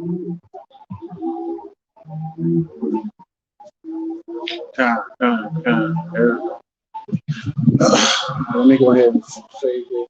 There. Let me go ahead and save it.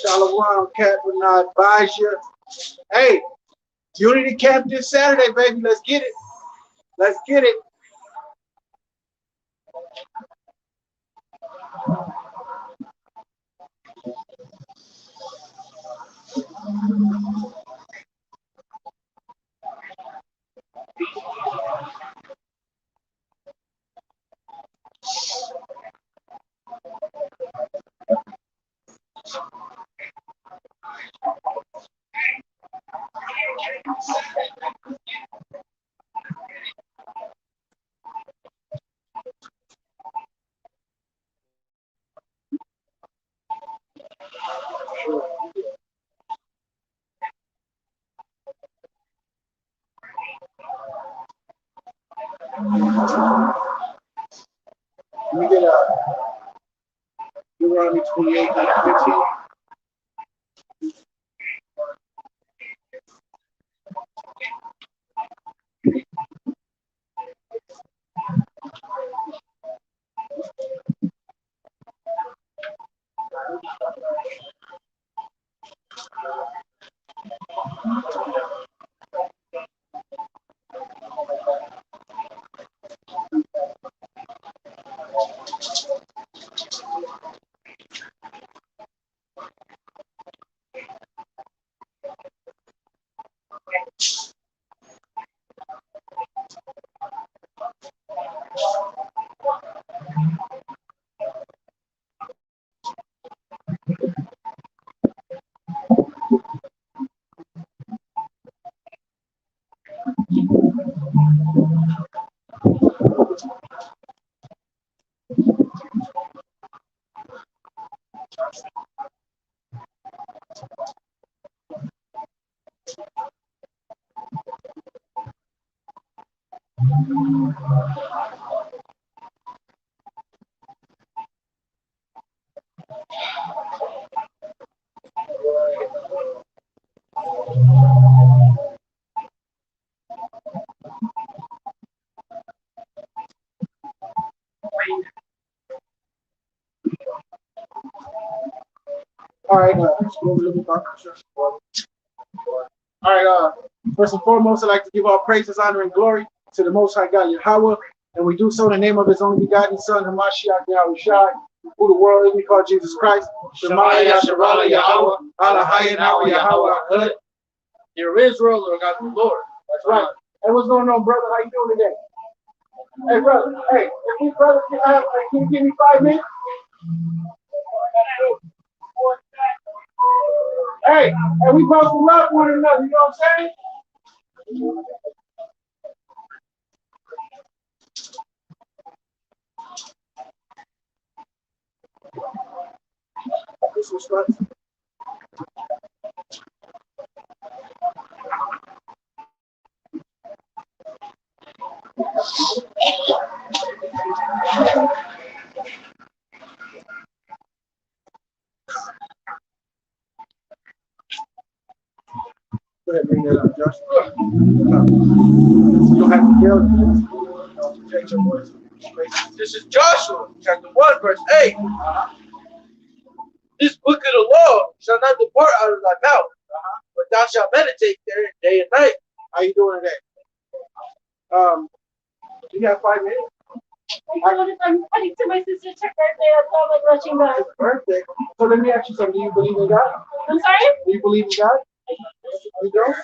Shalom, Captain, I advise you. Hey, Unity Camp this Saturday, baby. Let's get it. Let's get it. We get Deuteronomy 28, 15. All right, all right, first and foremost, I'd like to give all praises, honor, and glory to the Most High God, Yahweh, and we do so in the name of His only begotten Son, Hamashiach Yahweh Shai, who the world is, we call Jesus Christ. Shemaya Yasharala Yahweh, Alahaya Yahweh Yahweh. Dear Israel, Lord God, the Lord. That's right. Hey, what's going on, brother? How you doing today? Hey, brother. Hey, if we brother, can you give me 5 minutes? Hey, and we supposed to love one another, you know what I'm saying? This was fun. Go ahead, bring that up, Josh. You don't have to yell. Protect your voice. This is Joshua, chapter 1, verse 8. This book of the law shall not depart out of thy mouth, but thou shalt meditate therein day and night. How you doing today? You got 5 minutes? I'm heading to my sister's birthday. That's why I'm like rushing back. It's birthday. So let me ask you something. Do you believe in God? I'm sorry? Do you believe in God? You don't?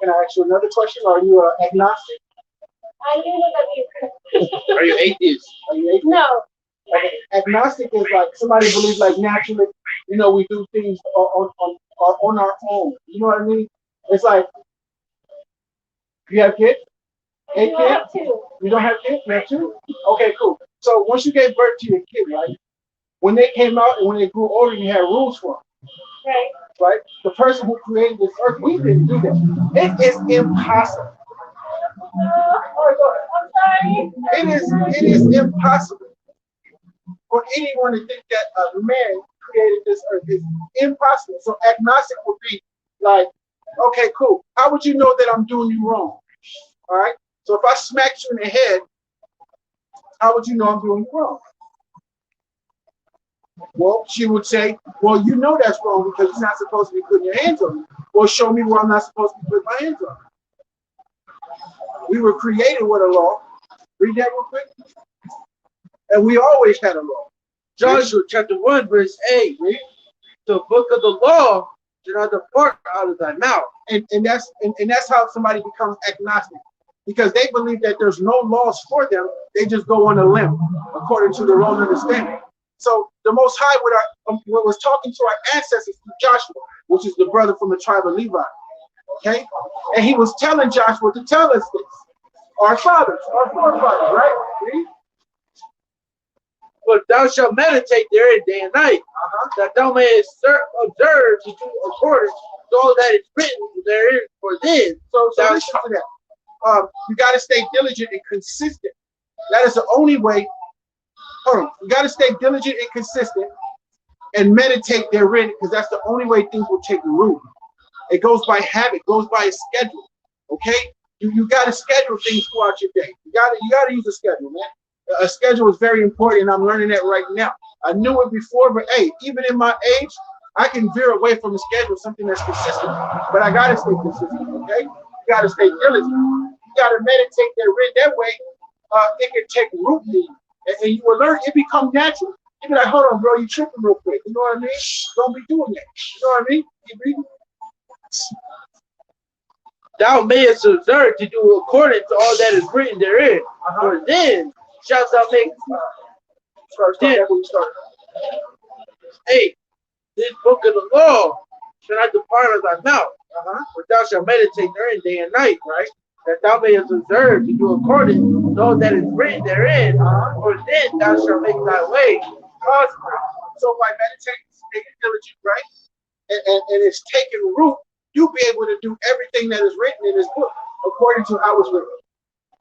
Can I ask you another question? Are you agnostic? I didn't know that. Are you atheist? Are you atheist? No. Agnostic is like somebody believes like naturally, you know, we do things on our own. You know what I mean? It's like, you have kids? I do have 2. You don't have kids? You have 2? Okay, cool. So once you gave birth to your kid, right? When they came out and when they grew older, you had rules for them. Right. Right? The person who created this earth, we didn't do that. It is impossible. I'm sorry. It is impossible for anyone to think that a man created this earth. It's impossible. So agnostic would be like, okay, cool. How would you know that I'm doing you wrong? All right. So if I smacked you in the head, how would you know I'm doing you wrong? Well, she would say, well, you know that's wrong because you're not supposed to be putting your hands on me. Well, show me where I'm not supposed to be putting my hands on me. We were created with a law. Read that real quick. And we always had a law. Joshua chapter 1, verse 8. Read. The book of the law shall not depart out of thy mouth. And that's how somebody becomes agnostic. Because they believe that there's no laws for them. They just go on a limb according to their own understanding. So the Most High was talking to our ancestors, Joshua, which is the brother from the tribe of Levi. Okay? And he was telling Joshua to tell us this. Our fathers, our forefathers, right? See? But thou shalt meditate therein day and night, that thou mayest observe to do according to all that is written therein. For then, so listen to that. You got to stay diligent and consistent. That is the only way. Hold on. You got to stay diligent and consistent and meditate therein, because that's the only way things will take root. It goes by habit, goes by a schedule. Okay? You got to schedule things throughout your day. You got to use a schedule, man. A schedule is very important, and I'm learning that right now. I knew it before, but hey, even in my age, I can veer away from the schedule, something that's consistent. But I got to stay consistent, okay? You got to stay diligent. You got to meditate therein. That way, it can take root in you. And you will learn, it become natural. You be like, hold on, bro, you tripping real quick. You know what I mean? Don't be doing that. You know what I mean? You reading? Thou mayest observe to do according to all that is written therein. For then shalt thou make. Start that when you start. 8. This book of the law shall not depart of thy mouth, but thou shalt meditate therein day and night, right? That thou mayest observe to do according to all that is written therein. For then thou shalt make thy way prosperous. So by meditating, staying diligent, right? and it's taken root, you'll be able to do everything that is written in this book according to how it's written.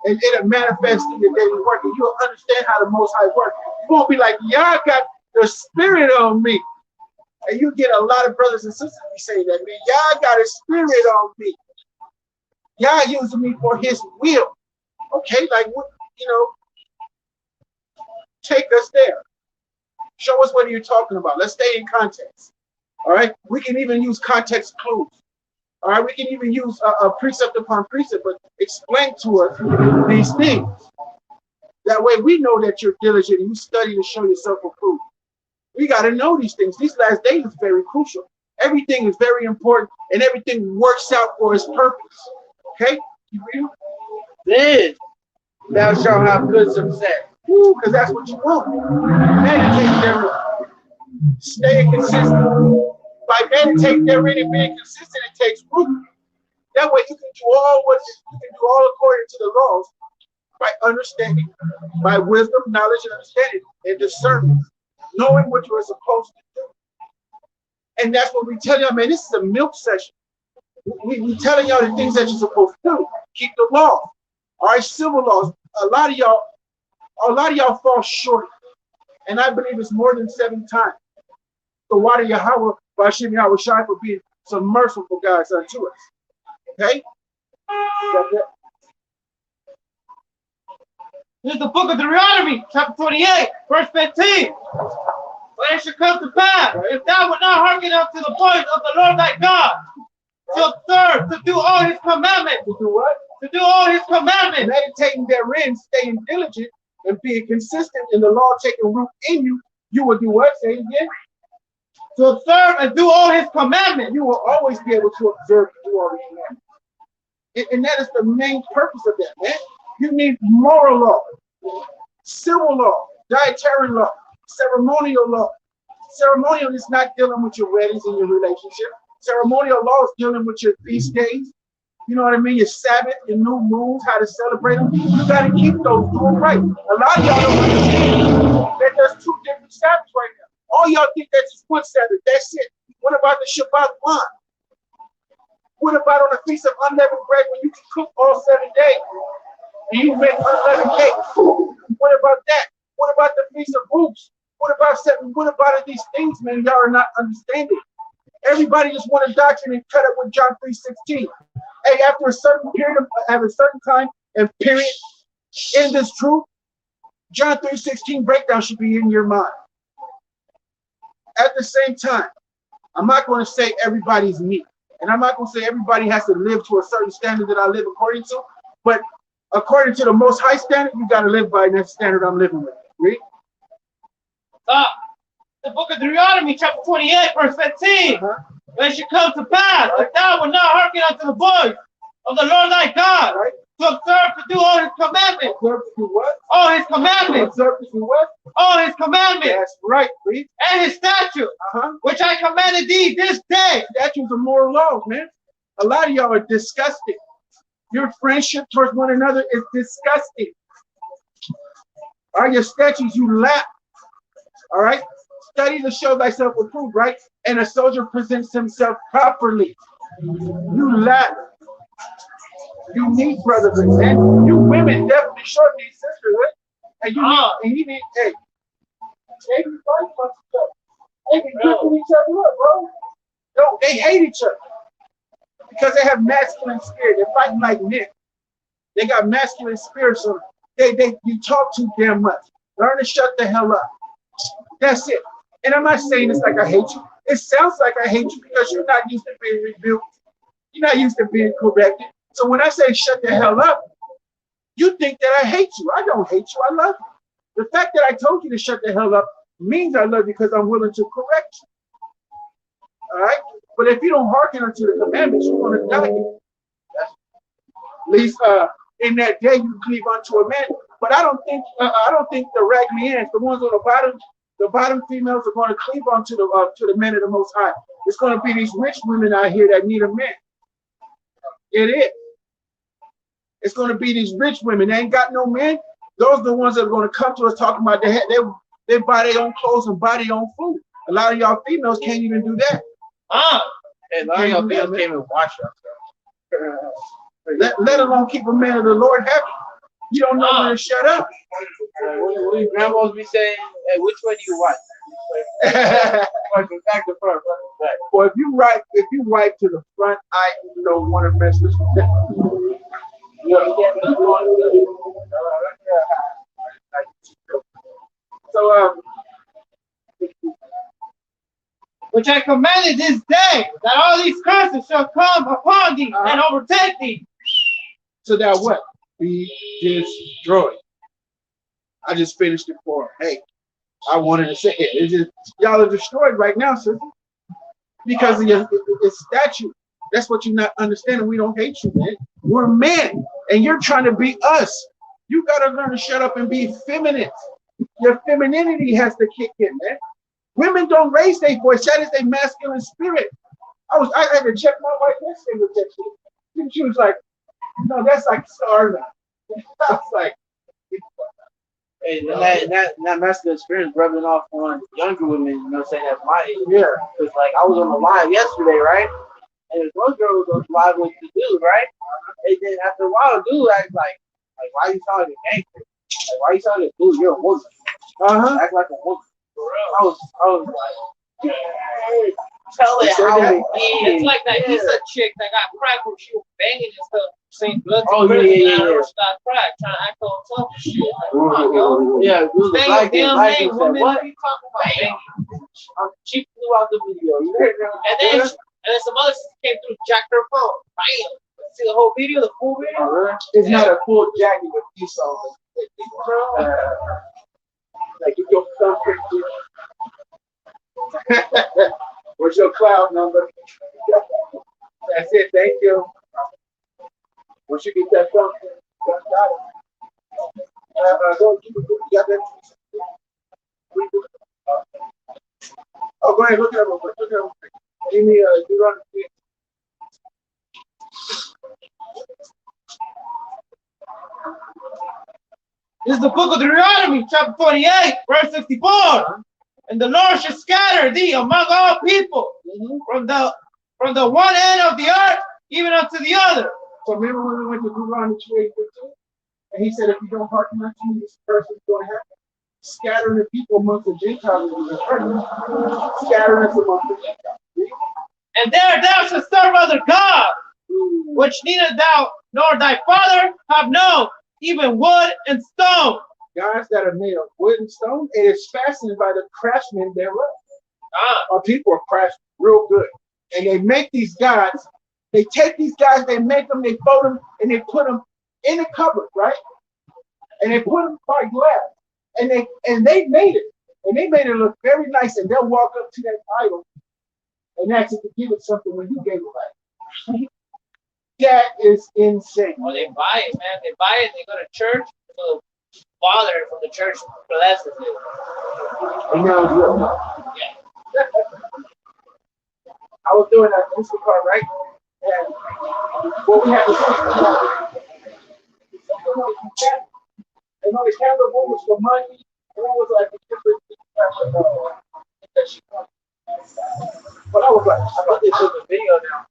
And it'll manifest in your daily work, and you'll understand how the Most High works. You won't be like, y'all got the spirit on me. And you get a lot of brothers and sisters be saying that, man, y'all got a spirit on me. Y'all using me for his will. Okay, like what, take us there. Show us what you're talking about. Let's stay in context. All right. We can even use context clues. All right. We can even use a precept upon precept, but explain to us these things. That way we know that you're diligent and you study to show yourself approved. We got to know these things. These last days is very crucial. Everything is very important and everything works out for its purpose. Okay? You read? Then thou shalt have good success. Because that's what you want. Meditate therein. Stay consistent. By meditating therein and being consistent, it takes root. That way you can do all according to the laws by understanding, by wisdom, knowledge, and understanding, and discernment, knowing what you are supposed to do. And that's what we tell y'all, man. This is a milk session. We telling y'all the things that you're supposed to do. Keep the law. All right, civil laws. A lot of y'all fall short, and I believe it's more than 7 times. So why do Yahweh, Bashim Yahweh Shai, for being some merciful guys unto us? Okay? This is the book of Deuteronomy, chapter 28, verse 15. But it shall come to pass, if thou wilt not hearken unto the voice of the Lord thy God, to observe, to do all his commandments. To do what? To do all his commandments. Meditating therein, staying diligent, and being consistent in the law taking root in you, you will do what? Say it again. To observe and do all his commandments. You will always be able to observe and do all his commandments. And that is the main purpose of that, man. You need moral law, civil law, dietary law, ceremonial law. Ceremonial is not dealing with your weddings and your relationship. Ceremonial law is dealing with your feast days. You know what I mean? Your Sabbath, your new moons, how to celebrate them. You got to keep those doing right. A lot of y'all don't understand that there's 2 different Sabbaths right now. All y'all think that's just one Sabbath. That's it. What about the Shabbat wine? What about on the Feast of Unleavened Bread when you can cook all 7 days? And you make unleavened cakes? What about that? What about the Feast of Booths? What about these things, man? Y'all are not understanding. Everybody just want a doctrine and cut it with John 3:16. Hey, after a certain period at a certain time and period in this truth, John 3:16 breakdown should be in your mind. At the same time, I'm not going to say everybody's me, and I'm not going to say everybody has to live to a certain standard that I live according to, but according to the Most High standard, you got to live by that standard I'm living with. Read. The book of Deuteronomy, chapter 28, verse 15. When it shall come to pass, if thou wilt not hearken unto the voice of the Lord thy God, to observe to do all his commandments. Observe to do what? All his commandments. Observe to do what? All his commandments. That's right, read. And his statutes, which I commanded thee this day. Statutes are moral laws, man. A lot of y'all are disgusting. Your friendship towards one another is disgusting. All right, your statutes you lack. All right? Study to show thyself approved, right? And a soldier presents himself properly. You lack. You need brothers and men. You women definitely short these sisters, right? And you need, hey, they be fighting each other. They be picking each other up, bro. No, they hate each other because they have masculine spirit. They're fighting like men. They got masculine spirits on them. You talk too damn much. Learn to shut the hell up. That's it. And I'm not saying this like I hate you. It sounds like I hate you because you're not used to being rebuked. You're not used to being corrected. So when I say shut the hell up, you think that I hate you. I don't hate you. I love you. The fact that I told you to shut the hell up means I love you because I'm willing to correct you. All right? But if you don't hearken unto the commandments, you're going to die. At least in that day you cleave unto a man. But I don't think the raggedy ants, the ones on the bottom females are going to cleave onto the men of the Most High. It's going to be these rich women out here that need a man. It is. It's going to be these rich women. They ain't got no men. Those are the ones that are going to come to us talking about they buy their own clothes and buy their own food. A lot of y'all females can't even do that. And none of your people came and watched us. Let alone keep a man of the Lord happy. You don't know when to shut up. What do grandmas be saying? Hey, which way do you wipe? Like from back to front, front to back. Well, if you wipe to the front, I don't want to mess with you. So which I commanded this day, that all these curses shall come upon thee and overtake thee. so that what? Be destroyed. I just finished it for him. Hey, I wanted to say it. It's just y'all are destroyed right now, sister. Because of your statue. That's what you're not understanding. We don't hate you, man. We're men, and you're trying to be us. You gotta learn to shut up and be feminine. Your femininity has to kick in, man. Women don't raise their voice. That is their masculine spirit. I had to check my wife yesterday with that shit. And she was like, no, that's like starving. I was like, And that masculine experience rubbing off on younger women, you know, saying that's my age. yeah. Because, like, I was on the live yesterday, right? And this one girl was on the live with the dude, right? And then after a while, the dude acted like, why you sounding angry? Like, why you sounding dude? You're a woman. Act like a woman. I was like, hey, tell it how it is. It's like that Issa chick that got cracked when she was banging and stuff. St. Blood. Oh, yeah. Got cracked, trying to act all tough and shit. Like, come on, yo. Yeah, it was a black Damn guy name, said, women. what? What are you talking about? Banging. She flew out the video. You heard that? And then some other sister came through, jacked her phone. Bam. See the whole video, the full video? It's not a full jacket with these songs. Like if your thumbprint. What's your cloud number? That's it. Thank you. Once you get that thumbprint, you got it. You got that? Oh, go ahead. Look at it. Give me Deuteronomy. This is the book of Deuteronomy, chapter 28, verse 64. And the Lord shall scatter thee among all people, from the one end of the earth even unto the other. So remember when we went to Deuteronomy 28:15? And he said, if you don't hearken unto me, this person is going to happen. Scattering the people amongst the Gentiles is scattering us amongst the Gentiles. And there thou shalt serve other gods, which neither thou nor thy father have known, even wood and stone. Gods that are made of wood and stone, it is fastened by the craftsmen thereof. Our people are craftsmen real good. And they make these gods, they take these guys, they make them, they fold them, and they put them in a cupboard, right? And they put them by glass. And they made it. And they made it look very nice. And they'll walk up to that idol and ask it to give it something when you gave it back. That is insane. Well, they buy it, man. They buy it, they go to church, so the father from the church blesses it. And now, Yeah. I was doing that Instacart, right? And what we had to do, and on the camera room was for money, and it was like a different that she wanted. But I was like, I got this in the video now.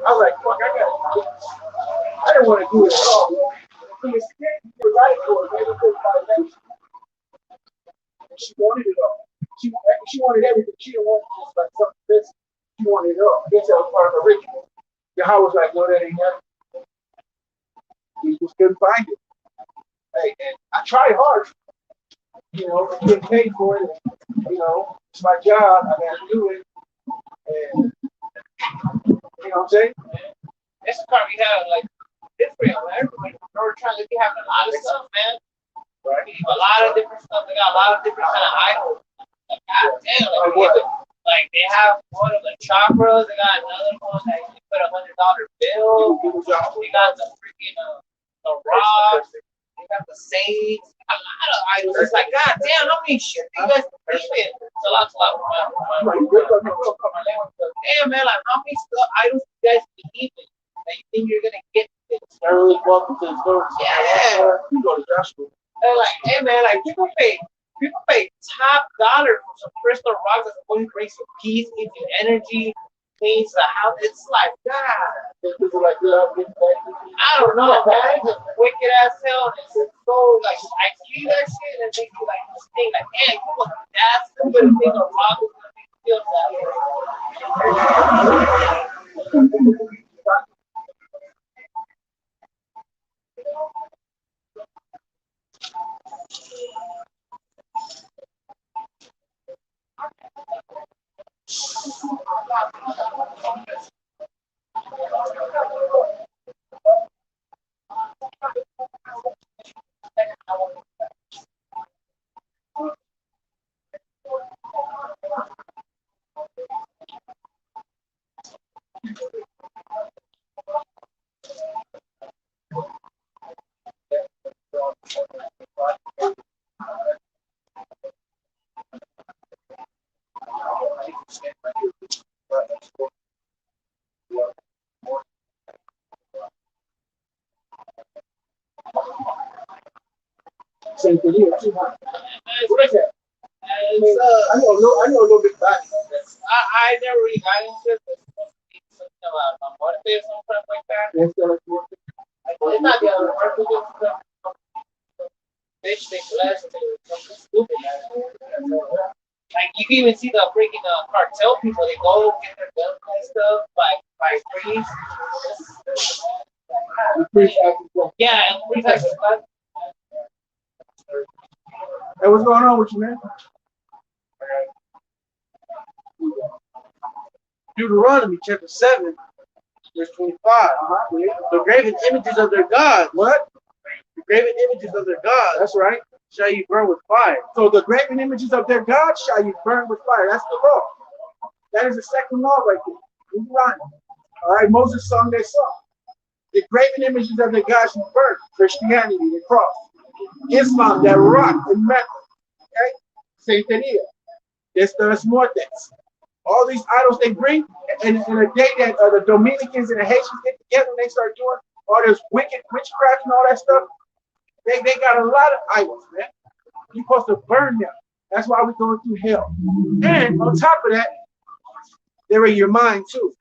I was like, fuck, I didn't want to do it at all. He was scared to get right for it, maybe because my nation. And she wanted it all. She wanted everything. She didn't want just like something this. She wanted it all. I guess that was part of the ritual. Yahweh was like, no, that ain't happening. We just couldn't find it. Hey, and I tried hard. You know, I'm getting paid for it. You know, it's my job. I got to do it. And, you know what I'm saying? This car we have, like, different, man. We're trying to be having a lot of stuff, man. Right. A lot of different stuff. They got a lot of different kind of items. Like, God damn, like they have one of the chakras. They got another one that you put $100 bill. They got the freaking the rocks. They got the sage. A lot of items. It's like, God damn, how many shit do you guys keep it? It's a lot. Damn, man, like how many items do you guys keep it that you think you're gonna get? Everyone's welcome to the store. Yeah. You go to Joshua. And like, hey man, like people pay top dollar for some crystal rocks that's going to bring some peace, give you energy, cleans the house. It's like, God, People like that. I don't know, man. It's wicked ass hell. It's so like I see that shit and it makes you like just think like, hey, you look that stupid thing or wrong is gonna make you feel Same thing here too. What is that? it's, I know a little bit about it. I never really got into it. It's supposed to be something about a birthday or something like that. That's still like It's not the other birthday stuff. Bitch, they blessed and something stupid. Man. Like you can even see the freaking cartel people. They go get their guns and stuff by trees. Yeah, and free taxes. Hey, what's going on with you, man? Deuteronomy chapter 7, verse 25. The graven images of their gods. What? The graven images of their gods That's right. shall you burn with fire. So the graven images of their God shall you burn with fire. That's the law. That is the second law right there. Deuteronomy. All right, Moses sung that song. The graven images of their gods you burn. Christianity, the cross. Islam, that rock in Mecca. Okay? Same thing here. There's more things. All these idols they bring, and in a day that the Dominicans and the Haitians get together and they start doing all this wicked witchcraft and all that stuff, they got a lot of idols, man. You're supposed to burn them. That's why we're going through hell. And on top of that, they're in your mind too.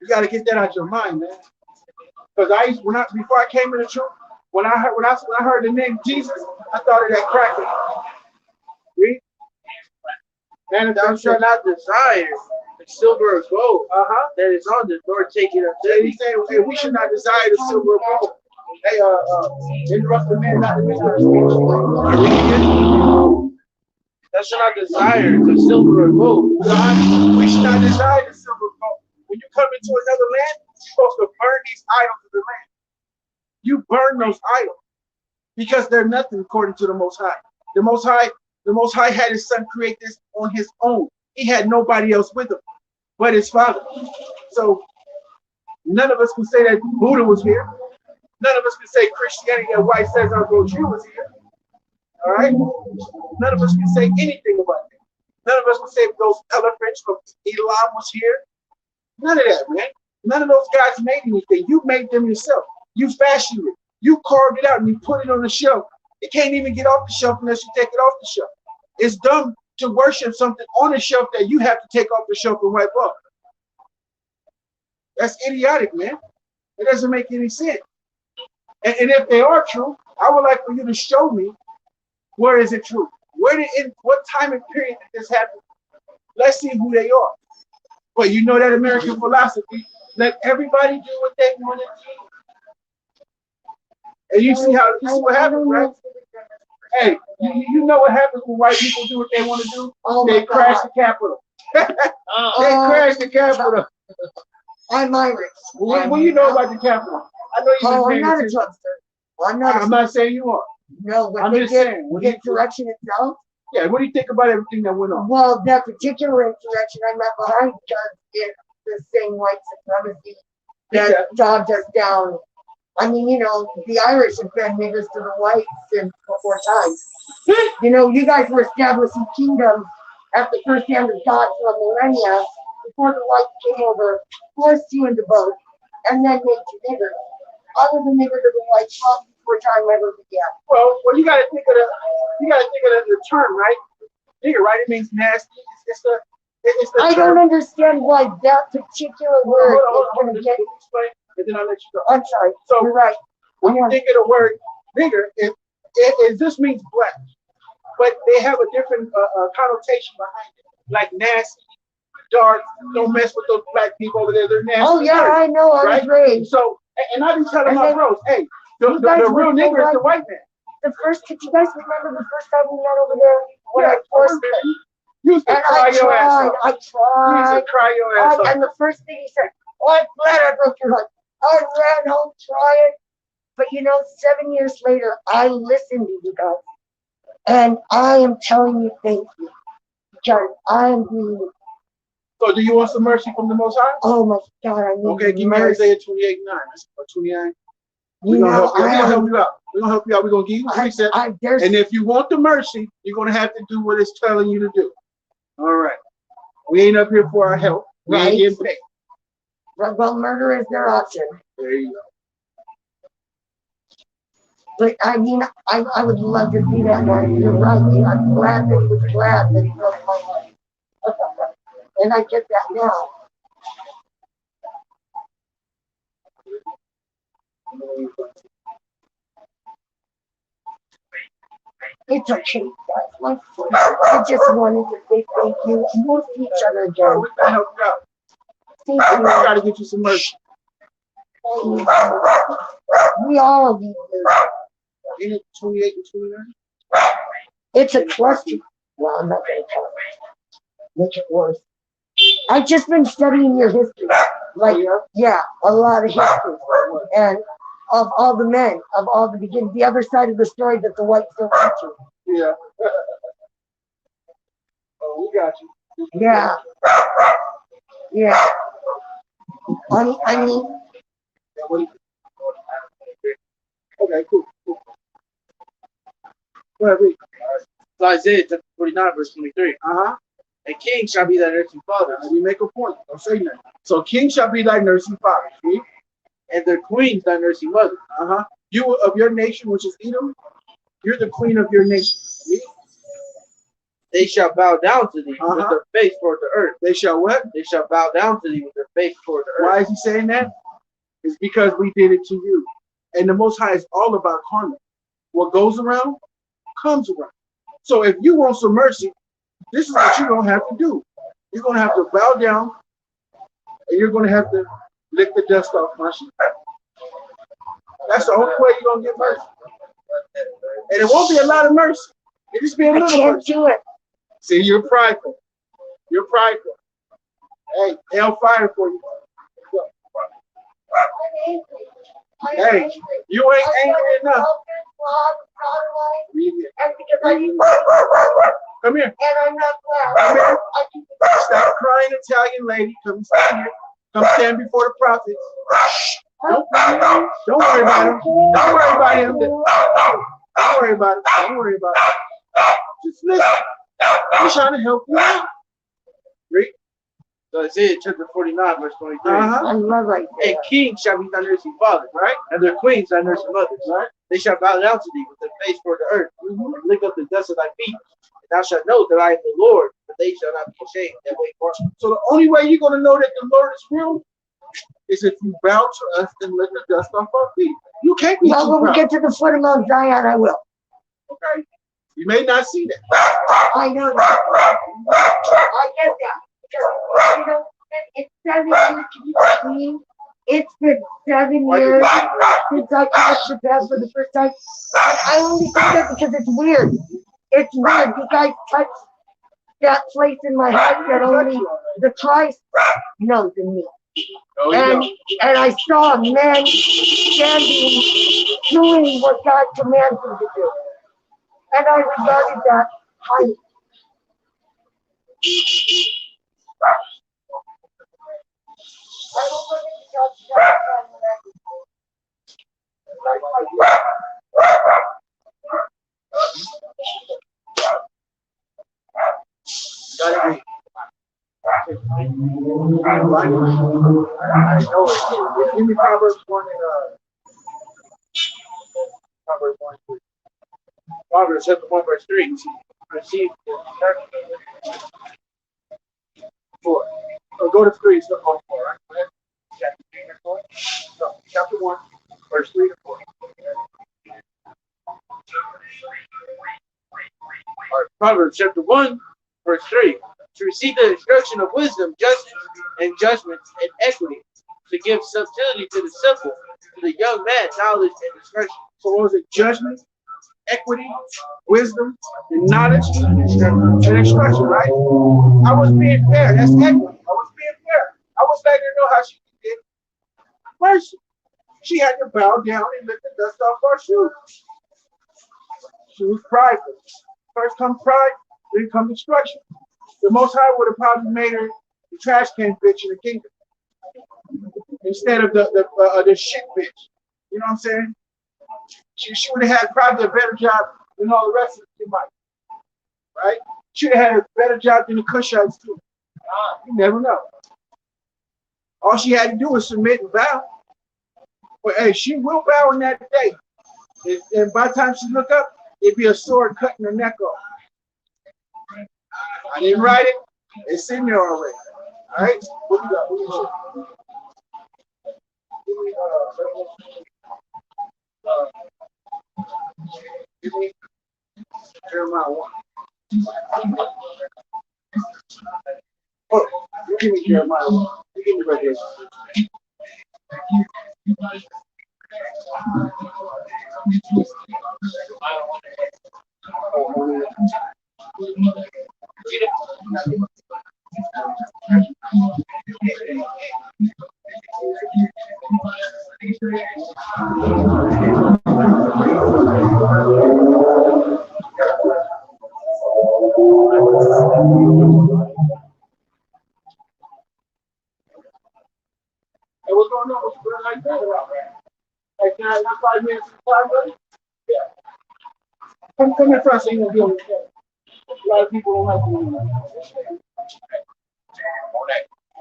You got to get that out your mind, man. Because before I came in the truth, when I heard the name Jesus, I thought of that cracker. Read. Man, thou shalt not desire the silver or gold that is on the door taken of Then he thee. said, hey, we should not desire the silver or gold. Hey, interrupt the man, not the minister. Thou shalt not desire the silver or gold. We should not desire the silver or gold. When you come into another land, you're supposed to burn these idols of the land. You burn those idols because they're nothing according to the Most High. The Most High had his son create this on his own. He had nobody else with him but his father. So none of us can say that Buddha was here. None of us can say Christianity, that white says our Jew was here. All right? None of us can say anything about it. None of us can say those elephants from Elam was here. None of that, man. None of those guys made anything. You made them yourself. You fashioned it. You carved it out and you put it on the shelf. It can't even get off the shelf unless you take it off the shelf. It's dumb to worship something on the shelf that you have to take off the shelf and wipe off. That's idiotic, man. It doesn't make any sense. And if they are true, I would like for you to show me where is it true. What time and period did this happen? Let's see who they are. But you know that American philosophy, let everybody do what they want to do. And you see what happens, right? Hey, you know what happens when white people do what they want to do? They crash the Capitol. They crash the Capitol. I'm Irish. What do you know about the Capitol? I know you've been I'm not a attention. Trumpster. I'm not saying you are. No, but I'm they just did saying, what do you the insurrection itself. Yeah, what do you think about everything that went on? Well, that particular insurrection I'm not behind because it's the same white supremacy that dogged us down. I mean, the Irish have been niggers to the whites since before time. You guys were establishing kingdoms at the first hand of God for millennia before the whites came over, forced you into vote, and then made you niggers. Other than niggers of the whites long before time ever began. Well, you got to think of the term, right? Nigger, right? It means nasty. It's It's the I term. don't understand why that particular word is going to get. Let me explain, and then I'll let you go. I'm sorry. So- You're right. When you think of the word nigger, it just means black, but they have a different connotation behind it, like nasty, dark. Don't mess with those black people over there. They're nasty. Oh yeah, I know. I was Right? raised. So, and I be telling And my then- bros, hey, the You guys real were so nigger is the right. white man. The first, did you guys remember the first time we met over there when I first? You used to And cry I your ass tried. off. I You used tried. to cry your ass off. And the first thing he said, "Oh, I'm glad I broke your heart." I ran home trying. But 7 years later, I listened to you guys. And I am telling you thank you. Because I am being, So, do you want some mercy from the Most High? oh my God, I need Okay, give me mercy. Isaiah 28:9 or 29. We're You gonna know, help you. We're gonna help you out. We're gonna help you out. We're gonna give you a precept. there's, And if you want the mercy, you're gonna have to do what it's telling you to do. All right. We ain't up here for our help. We ain't Right. getting paid. well, murder is their option. There you go. But I mean, I would love to see that one. You're right. I'm glad that he was glad that he broke my heart. And I get that now. It's okay, guys. My foot. I just wanted to say thank you. And we'll see each other Oh, again. we gotta help you out. Thank We you. gotta get you some mercy. We all need this. Ain't it 28 and 29? It's a question. Well, I'm not going to tell you. Make it worse. I've just been studying your history. Like, yeah, a lot of history. And of all the men, of all the beginnings, the other side of the story that the whites don't teach you. Yeah. Oh, we got you. Yeah. Yeah. I mean, Okay, cool. Go ahead, read. So Isaiah chapter 49, verse 23. Uh-huh. A king shall be thy nursing father, Let me make a point. Don't say nothing. So king shall be thy nursing father. See? and their queens thy nursing mother. Uh-huh. You of your nation, which is Edom, you're the queen of your nation. See? They shall bow down to thee with Uh-huh. their face toward the earth. They shall what? They shall bow down to thee with their face toward the earth. Why is he saying that? It's because we did it to you. And the Most High is all about karma. What goes around, comes around. So if you want some mercy, this is what you're going to have to do. You're going to have to bow down, and you're going to have to lick the dust off my shoe. That's the only way you're going to get mercy. And it won't be a lot of mercy. It just be a I little can't mercy. do it. See, you're prideful. You're prideful. Hey, hellfire for you. Hey, you ain't angry enough. Read it. And because I didn't Come here. and I'm not Come glad. here. Stop crying, Italian lady. Come stand here. Come stand before the prophets. Don't worry about him. Don't worry about him. Don't worry about it. Don't worry about it. Just listen. I'm trying to help you out. Read. So Isaiah chapter 49, verse 23. Uh-huh. I love right A there. king shall be thy nursing father, Right? and their queens thy nursing mothers. Right? They shall bow down to thee with their face toward the earth, and lick up the dust of thy feet. And thou shalt know that I am the Lord, but they shall not be ashamed that wait for me. So the only way you're going to know that the Lord is real is if you bow to us and lick the dust off our feet. You can't be Well, too when we proud. get to the foot of Mount Zion, I will. Okay? You may not see that. I know that. I get that. Because, it's 7 years to be clean. It's been 7 years since I touched the bed for the first time. I only say that because it's weird. It's weird. You guys touch that place in my heart that only the Christ knows in me. No, you And don't. and I saw men standing, doing what God commands them to do. And I regarded that highly. I don't want to touch that Gotta read. I know it. Give me Proverbs 1 and Proverbs 1 and 3. Proverbs chapter 1, verse 3. Receive 4. So go to 3, so go to 4, right? Go ahead. Chapter 3 and 4. So, chapter 1, verse 3 to 4. All right, Proverbs chapter 1, verse 3. To receive the instruction of wisdom, justice, and judgments, and equity. To give subtlety to the simple. To the young man, knowledge and discretion. So what was it? Judgment, equity, wisdom, and knowledge, and instruction, right? I was being fair. That's equity. I was being fair. I was letting her know how she did mercy. She had to bow down and lick the dust off her shoes. She was prideful. First come pride, then come destruction. The Most High would have probably made her the trash can bitch in the kingdom instead of the shit bitch. You know what I'm saying? She would have had probably a better job than all the rest of the might. Right? She would have had a better job than the Cushites too. You never know. All she had to do was submit and bow. But hey, she will bow in that day. And by the time she look up, it'd be a sword cutting her neck off. I didn't write it. It's in there already. All right? What we got? What we got? Give me Jeremiah 1. Oh, you give me Jeremiah 1. You give me right here. Hey, what's going on? What's going on like that? Hey, can I have 5 minutes of time, buddy? Yeah. Come in front so you can be on the show. A lot of people don't like doing that.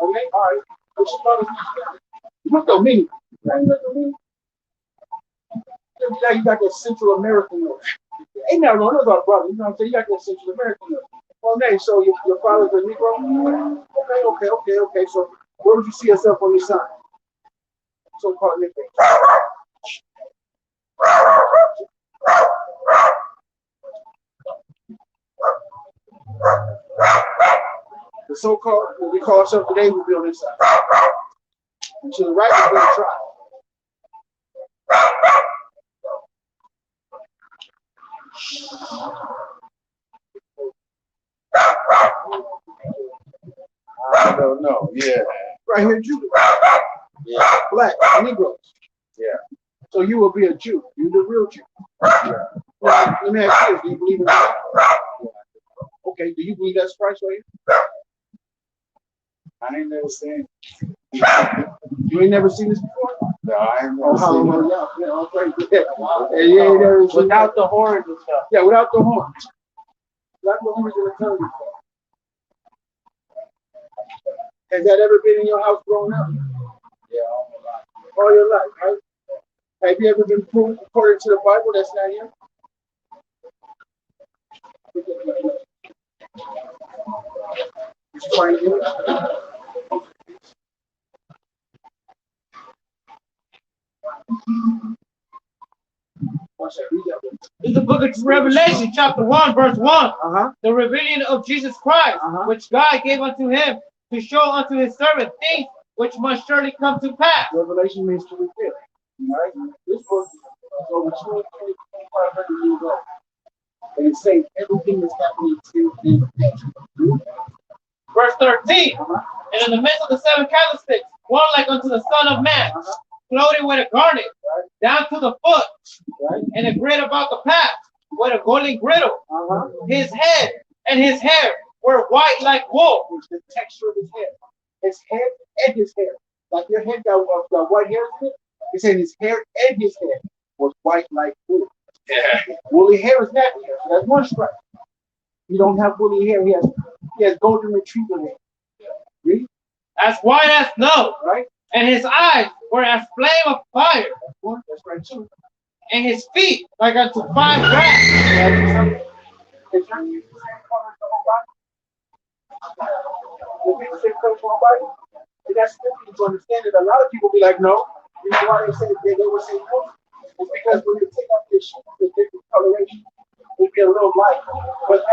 Okay. All right. What's your father's name? You look at me. You look at me. You got that Central American look. Ain't nothing wrong with our brother. You know what I'm saying? You got that Central American look. Well, name, so your father's a Negro? Okay. So where would you see yourself on your sign? So-called nickname. The so-called, what we call ourselves today, we'll be on this side. And to the right, we'll be a tribe. I don't know. Yeah. Right here, Judah. Yeah. Black, Negroes. Yeah. So you will be a Jew. You're the real Jew. Yeah. Now, let me ask you this. Do you believe in God? Okay. Do you believe that's Christ right here? I ain't never seen. You ain't never seen this before? No, I ain't Oh, never seen. hallelujah. Yeah, all praise. Yeah, you ain't never seen Without the horns and stuff. Yeah, without the horns. Without the horns in the tongue. Has that ever been in your house growing up? Yeah. All your life, right? Have you ever been proved according to the Bible that's not here? Just trying to do it. It's the book of Revelation, chapter 1, verse 1. Uh-huh. The revealing of Jesus Christ, which God gave unto him to show unto his servant things which must surely come to pass. Revelation means to reveal. Right? This book is over 2,500 years old. And it says everything that's happening to Verse 13. And in the midst of the 7 candlesticks, one like unto the Son of Man, clothed with a garment, down to the foot, and a grid about the path, with a golden griddle. His head and his hair were white like wool. It's the texture of his hair. His head and his hair. Like your head got white hair in it. He said his hair and his hair was white like wool. Yeah. Woolly hair is nappy hair. So that's one stripe. You don't have woolly hair. He has golden retriever hair. Read? As white as snow. Right? And his eyes were as flame of fire. That's one. That's right too. And his feet like unto 5 brass. Is your feet the same color as the whole body? The people say come from Almighty. And that's difficult to understand it. A lot of people be like, no. You know why they say they would say no? It's because when you take off your shoes, the different coloration, it be a little light. But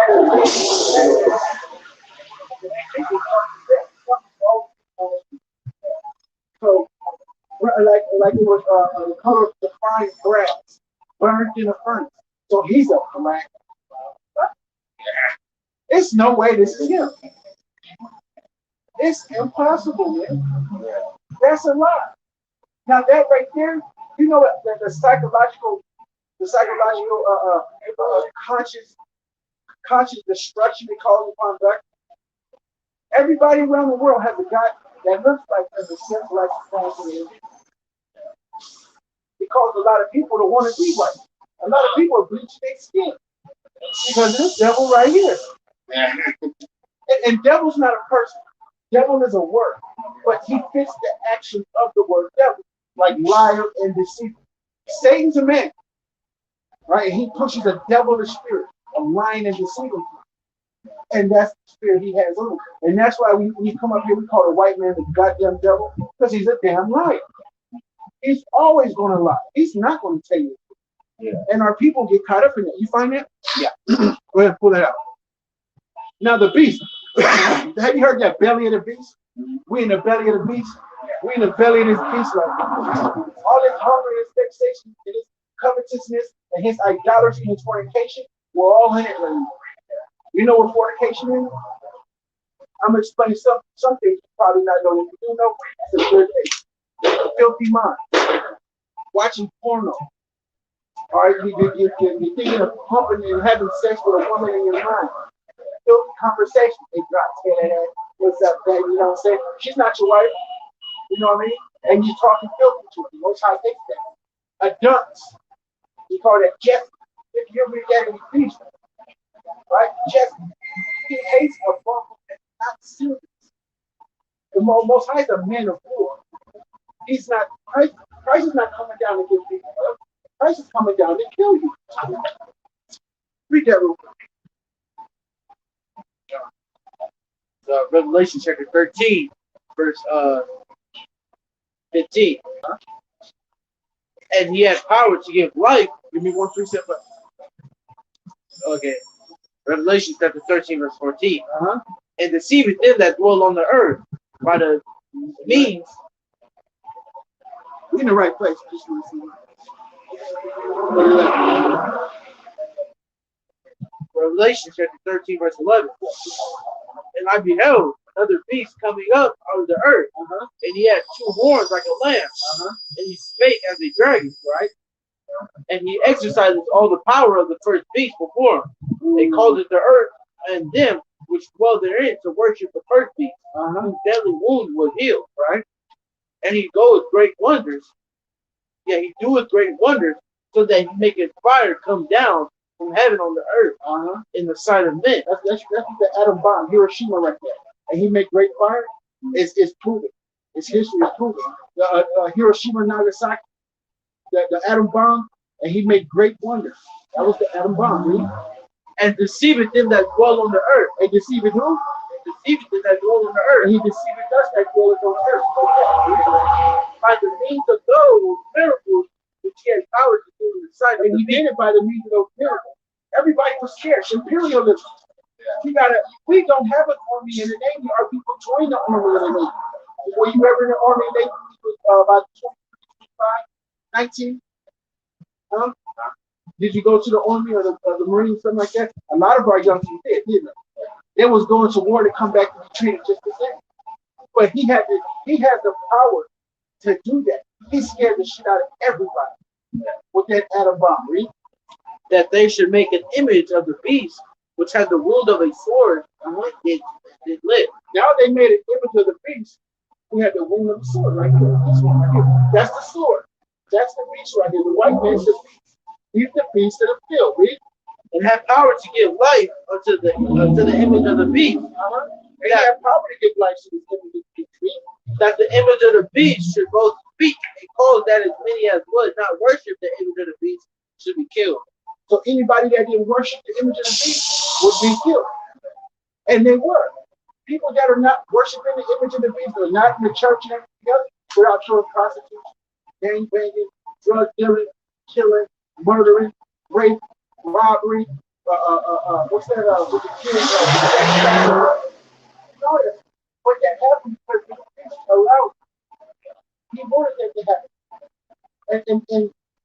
so like it was the color of the fine grass burned in a furnace. So he's a black. It's no way this is him. It's impossible, man. That's a lie. Now that right there, you know what the psychological conscious destruction they call it upon black. Everybody around the world has a guy that looks like them, except like the because a lot of people don't want to be white. A lot of people are bleaching their skin because of this devil right here. And devil's not a person. Devil is a word, but he fits the action of the word devil, like liar and deceiver. Satan's a man, right? And he pushes a devilish spirit, a lying and deceiving. And that's the spirit he has on him. And that's why when you come up here, we call the white man the goddamn devil, because he's a damn liar. He's always going to lie. He's not going to tell you. Yeah. And our people get caught up in it. You find that? Yeah. Go ahead and pull that out. Now the beast. Have you heard that belly of the beast? We in the belly of the beast. We in the belly of this beast. Like all this hunger, his vexation, and his covetousness, and his idolatry and his fornication, we're all in it right now. You know what fornication is? I'm gonna explain some things you probably not know. If you do know, it's a good thing. A filthy mind. Watching porno. All right, you're thinking of pumping and having sex with a woman in your mind. Filthy conversation. They drop that. What's up, baby? You know what I'm saying? She's not your wife. You know what I mean? And you're talking filthy to her. Most high takes that. A dunce. We call that Jeff. If you read that in the feast, right? Jeff, he hates a bump that's not serious. The most high is a man of war. He's not Christ is not coming down to give people up. Christ is coming down to kill you. Read that real quick. Revelation chapter 13, verse 15. And he had power to give life. Give me 1 precept. Okay. Revelation chapter 13, verse 14. And deceiveth them that dwell on the earth by the means. We're in the right place. Just want to see. Revelation chapter 13, verse 11. And I beheld another beast coming up out of the earth, and he had 2 horns like a lamb, and he spake as a dragon, right? And he exercises all the power of the first beast before him. They called it the earth, and them which dwell therein to worship the first beast, whose deadly wound was healed, right? And he goeth great wonders. Yeah, he doeth great wonders, so that he maketh fire come down from heaven on the earth, in the sight of men. That's the atom bomb, Hiroshima right there. And he made great fire. It's proven. It's history is proven. Hiroshima and Nagasaki, the atom bomb, and he made great wonders. That was the atom bomb, really. And deceiveth them that dwell on the earth. And deceiveth who? And deceiveth them that dwell on the earth. And he deceiveth us that dwell on the earth. By the means of those miracles which he had power to do in the sight of and he did it by the means of those miracles. Everybody was scared. Imperialism. We don't have an army in the Navy. Our people join the army in the Navy. Were you ever in the army in the Navy about 19? Huh? Did you go to the army or the Marines, something like that? A lot of our youngsters did, didn't they? They was going to war to come back to be treated just the same. But he had the power to do that. He scared the shit out of everybody with that atom bomb, right? That they should make an image of the beast, which had the wound of a sword, it lit. Now they made an image of the beast who had the wound of the sword right here. This one right here. That's the sword. That's the beast right here. The white man's the beast. He's the beast of the field, right? And have power to give life unto the image of the beast. They have power to give life to this image of the beast, right? That the image of the beast should both speak and cause that as many as would not worship the image of the beast should be killed. So anybody that didn't worship the image of the beast would be killed. And they were. people that are not worshiping the image of the beast, are not in the church and everything else, we're out showing prostitution, gang banging, drug dealing, killing, murdering, rape, robbery, what's that, with the kids, but that happened because the beast allowed it. He wanted that to happen. And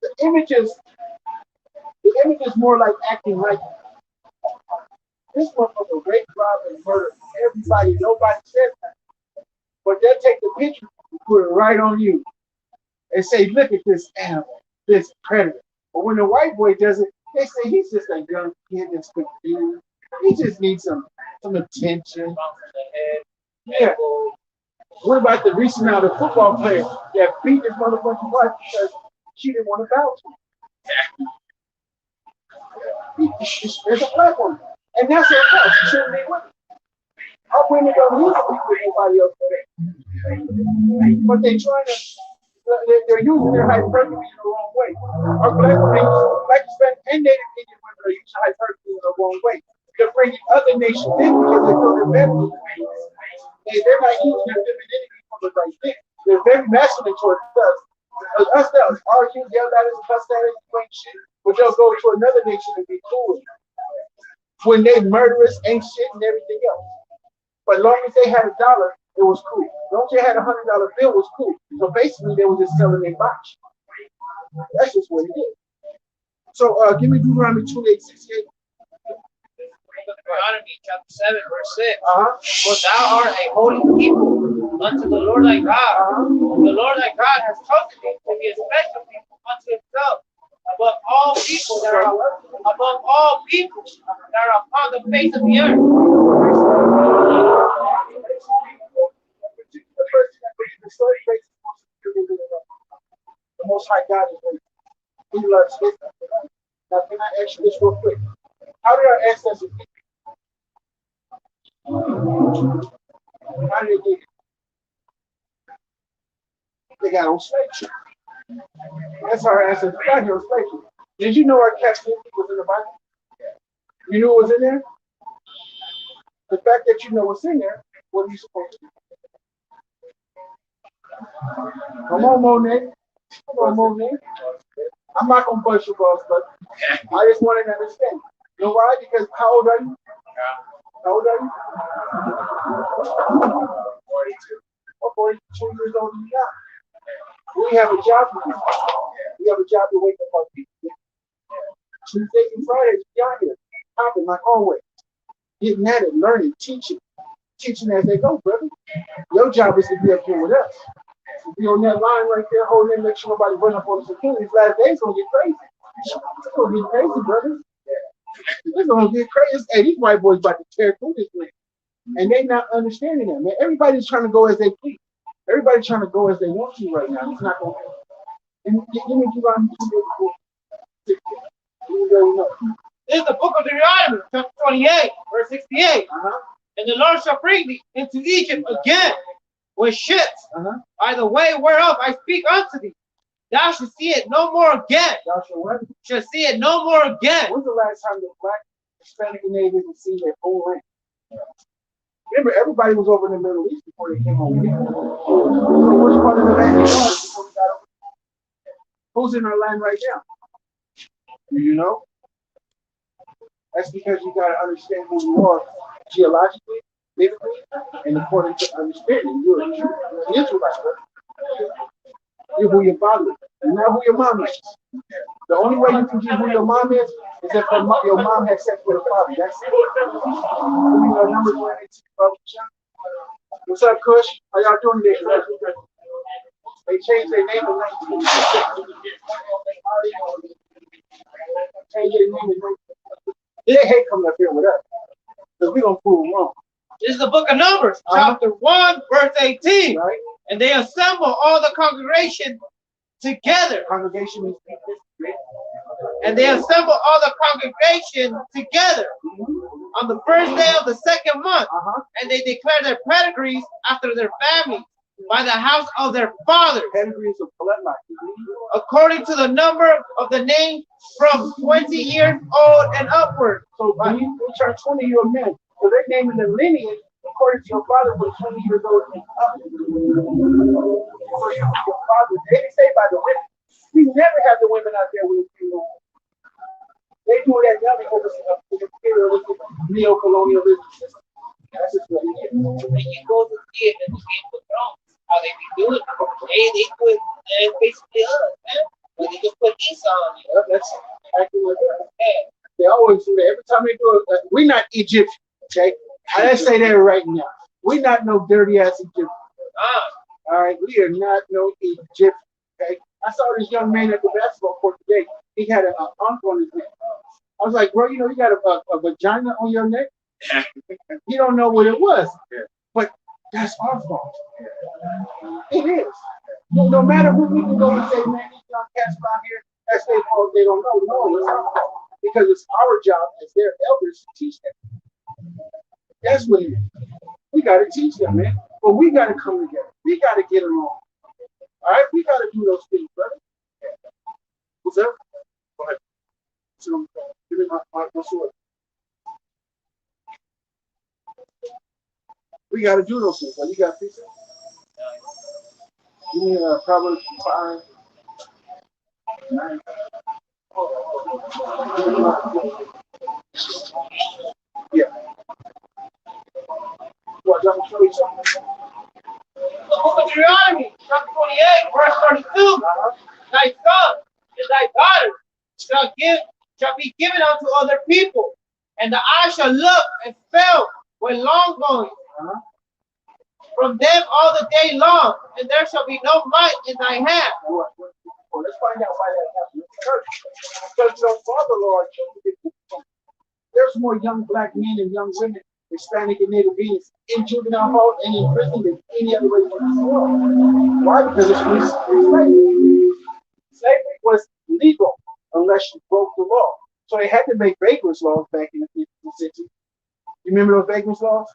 the image is more like acting like it. This one was a rape, rob, and murder. Everybody, nobody says that. But they'll take the picture and put it right on you and say, look at this animal, this predator. But when the white boy does it, they say he's just a young kid that's confused. He just needs some attention. Yeah. What about the recent out of football player that beat his motherfucking wife because she didn't want to bow to him? There's a black woman. And that's her fault. She shouldn't be with him. Our women don't need to be with nobody else. But they're trying to, they're using their hyperbole in the wrong way. Our black Hispanic, and Native Indian women are using hyperbole in the wrong way. They're bringing other nations in because they feel they're better than us. They're not using their femininity for the right thing. They're very masculine towards us. Us that argue, yell at us, cuss at us, bring shit, but they'll go to another nation and be cool with it. When they murderers ain't shit and everything else. But as long as they had $1, it was cool. As long as they had $100 bill, it was cool. So basically, they were just selling their botch. That's just what it is. So give me Deuteronomy 28:68. Deuteronomy chapter 7, verse 6. For thou art a holy people unto the Lord thy God. The Lord thy God has chosen thee to be a special people unto himself above all people that are upon the face of the earth. The Most High God is with you. He loves his. Now, can I ask you this real quick? How did our ancestors get here? How did they get here? They got on slave ship. That's how our ancestors got here on slave ship. Did you know our captivity was in the Bible? You knew it was in there? The fact that you know what's in there, what are you supposed to do? Come on, Monet. Come on, Monet. I'm not going to bust your balls, but I just wanted to understand. You know why? Because how old are you? How old are you? 42. Or 42 years old and young. We have a job to do. We have a job to wake up our people. Tuesdays and Fridays, we out here, popping like always. Getting at it, learning, teaching as they go, brother. Your job is to be up here with us. To be on that line right there, holding in, make sure nobody run up on the security. These last days gonna get crazy. It's gonna get crazy, brother. It's gonna get crazy. Hey, these white boys about to tear through this place. And they not understanding that, man. Everybody's trying to go as they please. Everybody's trying to go as they want to right now. It's not gonna happen. And give me Deuteronomy 2:16. This is the book of Deuteronomy, chapter 28, verse 68. And the Lord shall bring thee into Egypt again with ships, by the way whereof I speak unto thee. Thou shalt see it no more again. Thou shalt what? Shall see it no more again. When's the last time the black, Hispanic, and Native have seen their whole land? Remember, everybody was over in the Middle East before they came over here. So which part of the land they are before we got over here? Who's in our land right now? Do you know? That's because you got to understand who you are geologically, biblically, and according to understanding. You're an Israelite. You're who your father is, and not who your mom is. The only way you can get who your mom is if your mom has sex with a father. That's it. Numbers 1:18. What's up, Kush? How y'all doing today? They changed their name in 19. Change their name in 19. They hate coming up here with us because we're going to prove them wrong. This is the book of Numbers, chapter 1, verse 18. Right? And they assemble all the congregation together. Congregation means people. And they assemble all the congregation together on the first day of the second month. And they declare their pedigrees after their families by the house of their fathers, Pedigrees of bloodline. according to the number of the name from 20 years old and upward. So when you turn 20, you're a man. So they're naming the lineage according to your father was 20 years old and up. So your father, they didn't say by the women. We never have the women out there with you. They do that young because of imperialism, neo-colonialism system. That's just what it is. When you go to see it in the Game of Thrones, how they be doing it, they put basically us, man. But they just put Esau on it. Well, that's exactly what they are. They always do that. Every time they do it, we're not Egyptian, okay? I didn't say that right now. We're not no dirty ass Egyptian. All right, we are not no Egyptian, okay? I saw this young man at the basketball court today. He had an unk on his neck. I was like, bro, you know, you got a vagina on your neck? You don't know what it was. But that's our fault. It is. No matter who we can go and say, man, these young cats around here, that's their fault. They don't know. No, it's our fault. Because it's our job as their elders to teach them. That's what it is. We got to teach them, man. But we got to come together. We got to get along. All right? We got to do those things, brother. What's up? Go ahead. So, give me my sword. We got to do those things. You got pizza? Give me Proverbs 5. 9. Yeah. What, y'all show you something? The book of Deuteronomy, chapter 28, verse 32. Thy son and thy daughter shall be given unto other people, and the eye shall look and fail with long going from them all the day long, and there shall be no might in thy hand. Well, let's find out why that happened. Because your father, Lord, there's more young black men and young women, Hispanic and Native beings, in juvenile hall and in prison than any other race in this world. Why? Because it's slavery. Slavery was legal unless you broke the law. So they had to make vagrants laws back in the 15th century. You remember those vagrants laws?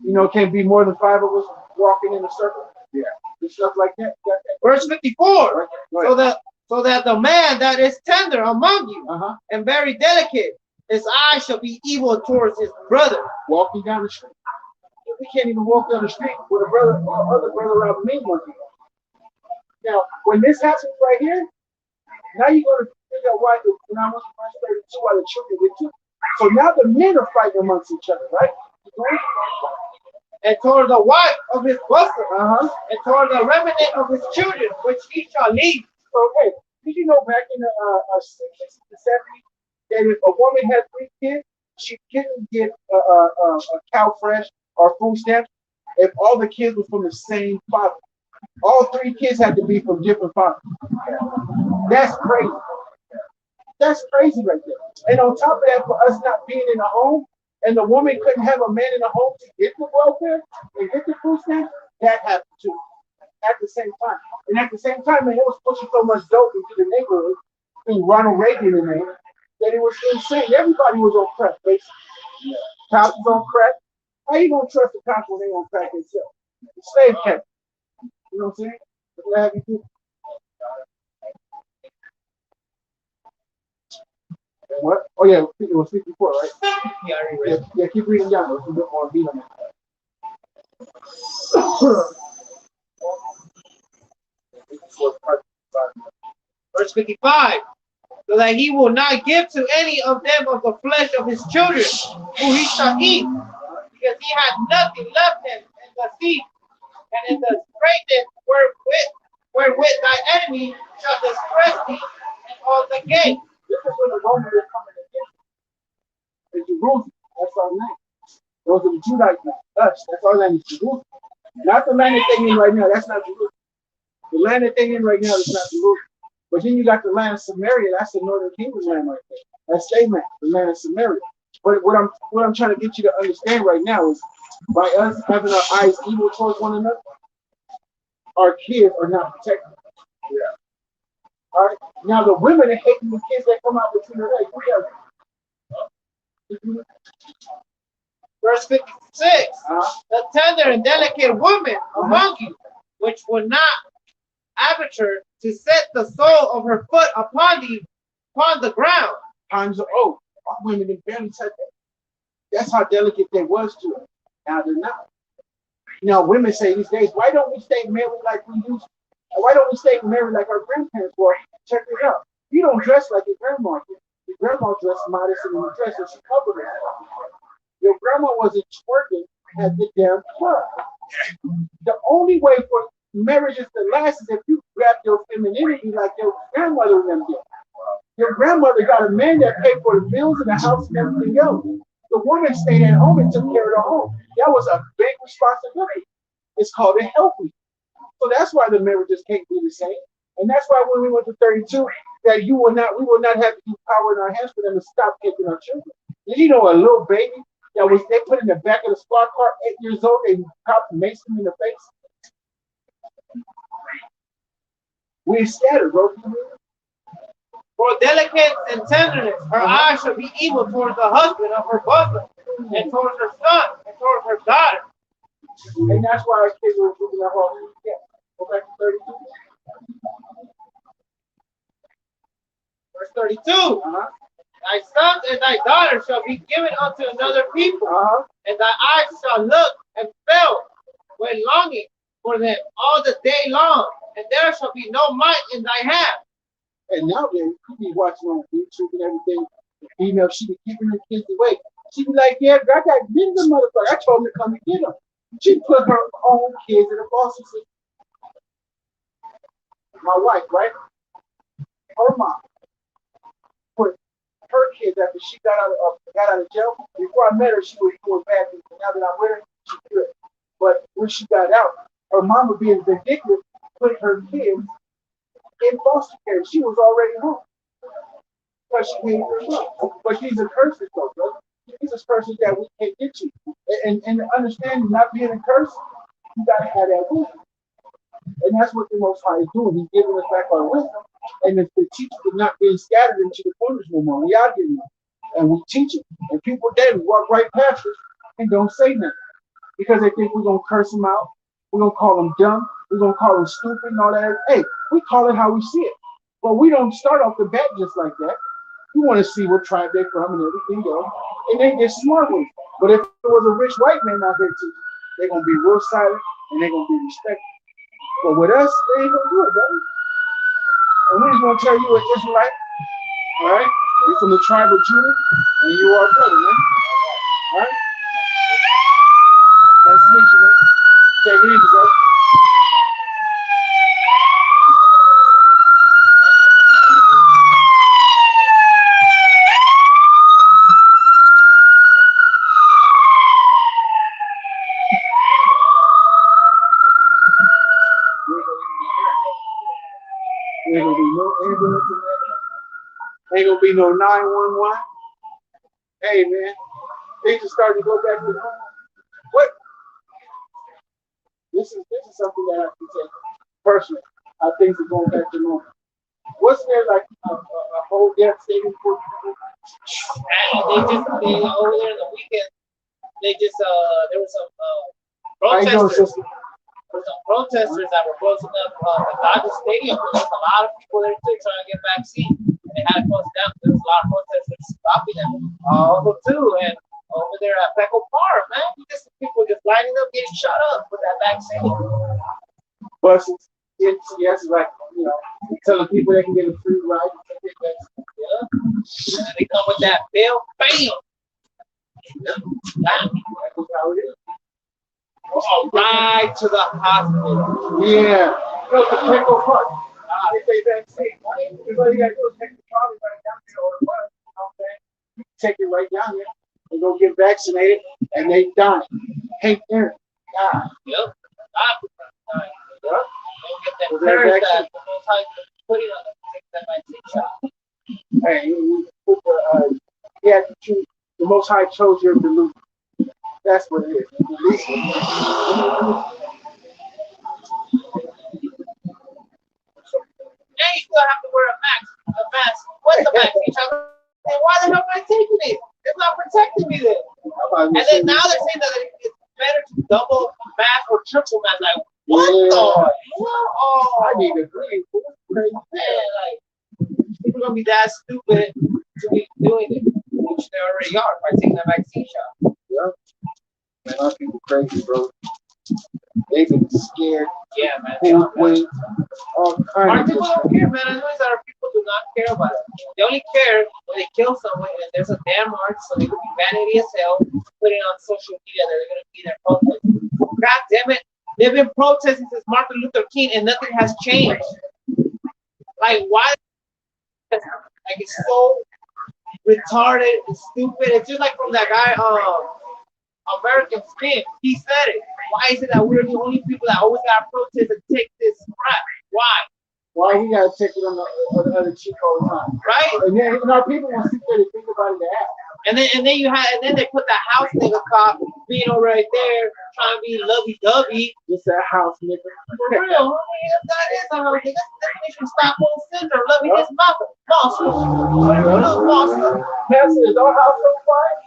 You know, it can't be more than 5 of us walking in a circle. Yeah. And stuff like that. Verse 54. Right. So that the man that is tender among you and very delicate, his eye shall be evil towards his brother. Walking down the street. We can't even walk down the street with a brother or other brother around me one day. Now, when this happens right here, now you're going to figure out why when I was in verse 32, why the children get you. So now the men are fighting amongst each other, right? And toward the wife of his bosom, and toward the remnant of his children, which he shall leave. So, hey, did you know back in the 60s and 70s that if a woman had 3 kids, she couldn't get a cow fresh or food stamps if all the kids were from the same father. All 3 kids had to be from different fathers. That's crazy. That's crazy right there. And on top of that, for us not being in a home, and the woman couldn't have a man in the home to get the welfare and get the food stamps, that happened too. At the same time. And at the same time, man, it was pushing so much dope into the neighborhood through Ronald Reagan and them that it was insane. Everybody was on crack, basically. Cops was on crack. How you gonna trust the cops when they on crack themselves? Slave catch. You know what I'm saying? That's what have you do. What? Oh yeah, it was 54, right? Yeah, keep reading down. There's a bit more beat on it. Verse 55. So that he will not give to any of them of the flesh of his children, who he shall eat, because he had nothing left him in the sea, and in the straitness wherewith thy enemy shall distress thee in all the gates. This is when the Romans are coming against you. Jerusalem, that's our name. Those are the Judites now. Us, that's our land is Jerusalem. Not the land that they're in right now, that's not Jerusalem. The land that they're in right now is not Jerusalem. But then you got the land of Samaria, that's the northern kingdom land right there. That's their land, the land of Samaria. But what I'm trying to get you to understand right now is by us having our eyes evil towards one another, our kids are not protected. Yeah. All right. Now the women are hating the kids that come out between their legs. Verse 56. The tender and delicate woman among you, which will not aperture to set the sole of her foot upon the ground. Times are old. Our women didn't barely touch that. That's how delicate they was to her. Now they're not. Now, women say these days, why don't we stay married like we used to? Why don't we stay married like our grandparents were? Check it out. You don't dress like your grandma did. Your grandma dressed modest in the dress and she covered herself. Your grandma wasn't twerking at the damn club. The only way for marriages to last is if you grab your femininity like your grandmother and them did. Your grandmother got a man that paid for the bills in the house and everything else. The woman stayed at home and took care of the home. That was a big responsibility. It's called a healthy. So that's why the marriages can't be the same. And that's why when we went to 32, that we will not have to use power in our hands for them to stop taking our children. Did you know a little baby that was they put in the back of the squad car, 8 years old, they copped Mason in the face? We scattered, bro. For delicate and tenderness, her eyes shall be evil towards the husband of her bosom, and towards her son, and towards her daughter. And that's why our kids were moving their home. Yeah. Go back to 32. Verse 32. Thy sons and thy daughters shall be given unto another people, and thy eyes shall look and fail when longing for them all the day long, and there shall be no might in thy hand. And nowadays, you be watching on YouTube and everything. The female, she be keeping her kids away. She be like, yeah, I got been the motherfucker. I told him to come and get them. She put her own kids in the foster system. My wife, right? Her mom put her kids after she got out of jail. Before I met her, she was doing bad things. Now that I'm with her, she's good. But when she got out, her mom was being ridiculous, putting her kids in foster care. She was already home. But she paid her love. But these are curses, though, brother. These are curses that we can't get you. And understanding not being a curse, you got to have that wisdom. And that's what the Most High is doing. He's giving us back our wisdom. And the teachers are not being scattered into the corners no more. We are getting them. And we teach it. And people then walk right past us and don't say nothing. Because they think we're going to curse them out. We're going to call them dumb. We're going to call them stupid and all that. Hey, we call it how we see it. But we don't start off the bat just like that. We want to see what tribe they're from and everything else. And they get smart with it. But if there was a rich white man out there too, they're going to be real silent and they're going to be respected. But with us, they ain't going to do it, brother. And we're just going to tell you it's Israelite. All right? You're from the tribe of Judah and you are a brother, man. All right? Nice to meet you, man. Take it easy, brother. Ain't gonna be no ambulance in there. Ain't gonna be no 911. Hey man, things are starting to go back to normal. What? This is something that I can say personally. How things are going back to normal. Wasn't there like a whole devastating for people? They over there in the weekend, there was some How you doing, protesters. sister? There were some protesters that were closing up the Dodger Stadium. There was a lot of people there too trying to get vaccines. They had to close it down. There was a lot of protesters stopping them. Also too, and over there at Petco Park, man, people just lining up, getting shot up with that vaccine. Buses. Yes, like, you know, telling people they can get a free ride. Yeah. And they come with that bill, bam. That's how it is. Oh, right to the hospital. Yeah. Go to Petco Park. They say vaccine. All you gotta do is take the trolley right down there or the bus. You know what I'm saying? You take it right down there and go get vaccinated, and they die. Hey, there. God. Yep. Yeah. Don't get that Was there a courage vaccine? that the Most High put it on them to take that vaccine shot. Hey, yeah, the Most High chose your delusion. That's what it is. Now you still have to wear a mask. What's the vaccine shot? And why the hell am I taking it? It's not protecting me then. And then now they're saying that it's better to double mask or triple mask. Like, what the hell? I need to agree. Man, like, people gonna be that stupid to be doing it, which they already are by taking that vaccine shot. Yeah. Man, our people crazy, bro. They've been scared, Yeah, man. hoodwinked, all Our kinds of people stuff. don't care, man. I know that our people do not care about it. They only care when they kill someone and there's a damn march, so they could be vanity as hell, putting on social media that they're gonna be there protesting. God damn it. They've been protesting since Martin Luther King and nothing has changed. Like why like it's so retarded and stupid. It's just like from that guy, American Spin. He said it. Why is it that we're the only people that always gotta protest and take this crap? Why? Why we gotta take it on the other cheek all the time? Right? And then our people will sit there and think about it to act. And then they put the house nigga cop being over right there trying to be lovey dovey. Just that house nigga. For real, homie, that is a homie. That nigga Stockholm syndrome. Let me just mother. Monster. Little monster. Yes, is our house so quiet?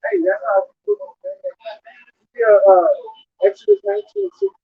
Hey, that's how Exodus 19:6.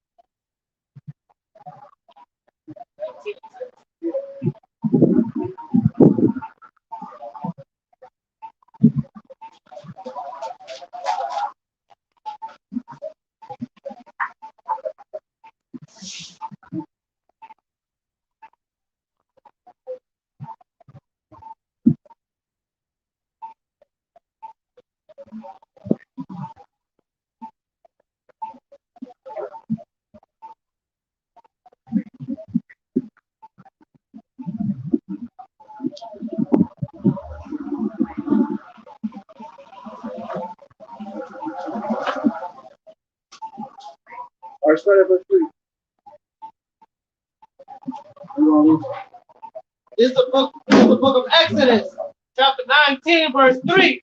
Or start at verse 3. This is the book of Exodus, chapter 19, verse 3.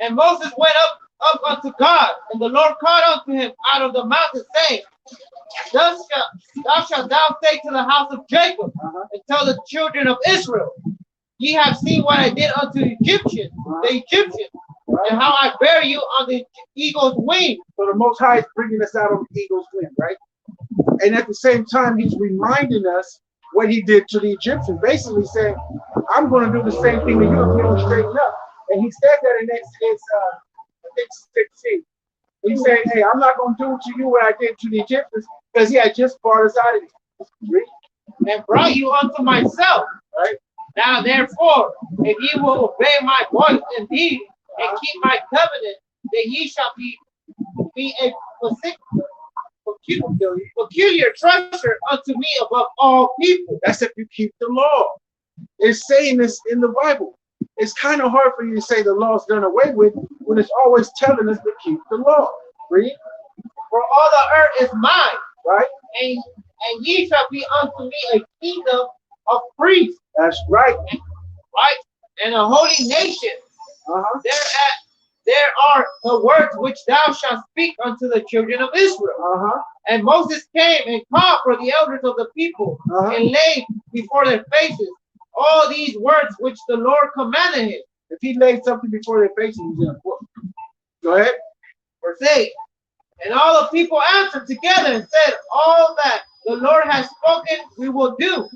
And Moses went up unto God, and the Lord called unto him out of the mountain, saying, thou shalt say to the house of Jacob, and tell the children of Israel, ye have seen what I did unto the Egyptians, and how I bear you on the eagle's wing. So the Most High is bringing us out on the eagle's wing, right? And at the same time, he's reminding us what he did to the Egyptians, basically saying, I'm going to do the same thing to you if you don't straighten up. And he said that in Exodus, I think 16. He's saying, hey, I'm not going to do to you what I did to the Egyptians because he had just brought us out of it. And brought you unto myself. Right? Now therefore, if ye will obey my voice indeed, and keep my covenant, then ye shall be a peculiar treasure unto me above all people. That's if you keep the law. It's saying this in the Bible. It's kind of hard for you to say the law's done away with when it's always telling us to keep the law. Read. For all the earth is mine, Right? and ye shall be unto me a kingdom of priests. That's right. Right? And a holy nation. There are the words which thou shalt speak unto the children of Israel. And Moses came and called for the elders of the people and laid before their faces all these words which the Lord commanded him. If he laid something before their faces, he's in a book. Go ahead. Verse 8. And all the people answered together and said, all that the Lord has spoken, we will do.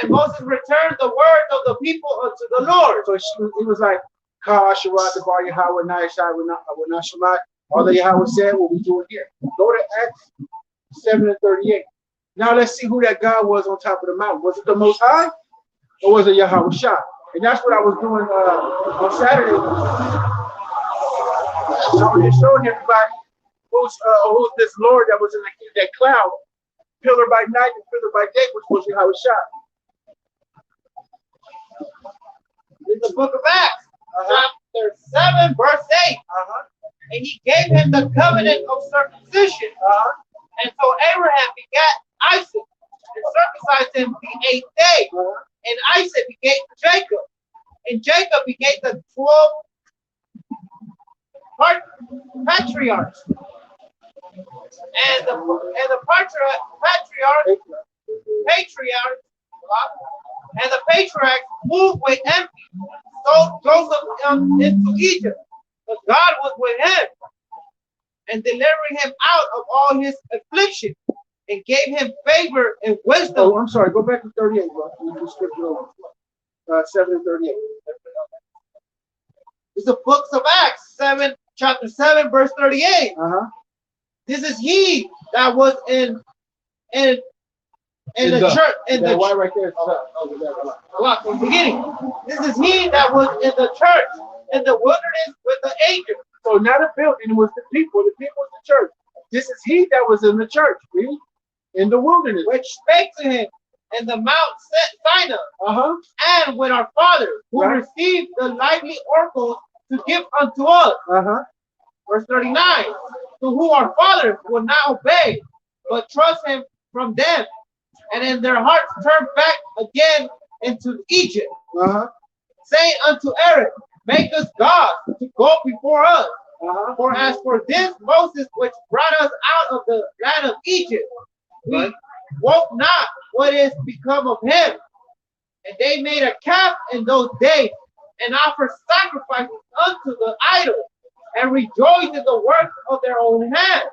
And Moses returned the words of the people unto the Lord. So it was like, Ka Asherat, the Bar Yahweh, Nayashai, Wenashamat. All that Yahweh said, what we doing here. Go to Acts 7:38. Now let's see who that God was on top of the mountain. Was it the Most High? Or was it Yahweh Shah? And that's what I was doing on Saturday. I was just showing everybody who's this Lord that was in that cloud, pillar by night and pillar by day, which was Yahweh Shah. In the book of Acts, chapter 7, verse 8. And he gave him the covenant of circumcision. And so Abraham begat Isaac and circumcised him the 8th day. And Isaac begat Jacob. And Jacob begat the 12 patriarchs. And the patriarchs moved with envy, sold Joseph into Egypt. But God was with him and delivering him out of all his affliction and gave him favor and wisdom. Oh, I'm sorry. Go back to 38, bro. You skipped it over. 7:38. It's the books of Acts 7, chapter 7, verse 38. This is he that was in the church in the white right there. from the beginning. This is he that was in the church in the wilderness with the angels. So not a building, it was the people. The people was the church. This is he that was in the church, really, in the wilderness. Which spake to him in the Mount Sinai, and with our fathers, who received the lively oracles to give unto us. Verse 39, to whom our fathers would not obey, but trust him from them, and in their hearts turned back again into Egypt, saying unto Aaron, make us gods to go before us. For as for this Moses which brought us out of the land of Egypt, we wot not what is become of him. And they made a calf in those days, and offered sacrifices unto the idols, and rejoiced in the works of their own hands.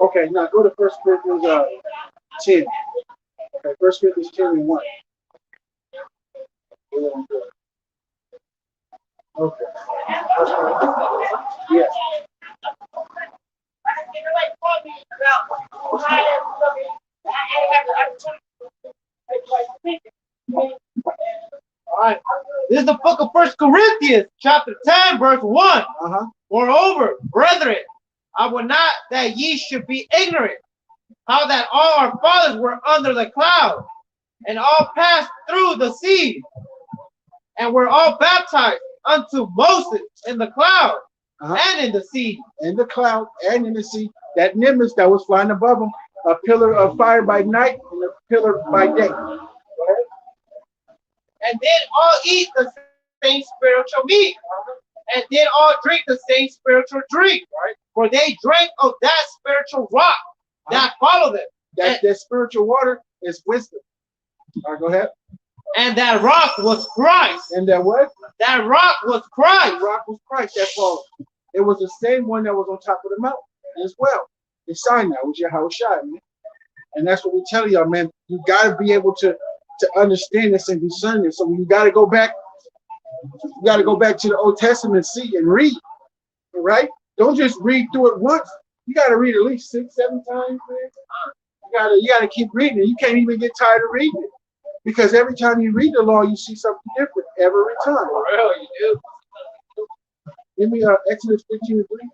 Okay, now go to 1 Corinthians 10. Okay, 1 Corinthians 10 and 1. Okay. Yes. All right. This is the book of 1 Corinthians, chapter 10, verse 1. Moreover, brethren, I would not that ye should be ignorant, how that all our fathers were under the cloud, and all passed through the sea, and were all baptized unto Moses in the cloud and in the sea. In the cloud and in the sea. That nimbus that was flying above them, a pillar of fire by night and a pillar by day. And did all eat the same spiritual meat, and did all drink the same spiritual drink, right? For they drank of that spiritual rock that followed them. That spiritual water is wisdom. All right, go ahead. And that rock was Christ. And that what? That rock was Christ. The rock was Christ. That followed. It was the same one that was on top of the mountain as well. The Sinai, which is how it shot, man. And that's what we tell y'all, man. You got to be able to understand this and discern this. So you got to go back. You got to go back to the Old Testament, see and read. All right? Don't just read through it once. You got to read at least 6, 7 times, man. You gotta keep reading it. You can't even get tired of reading it. Because every time you read the law, you see something different every time. Really, you do. Give me Exodus 15 and 3.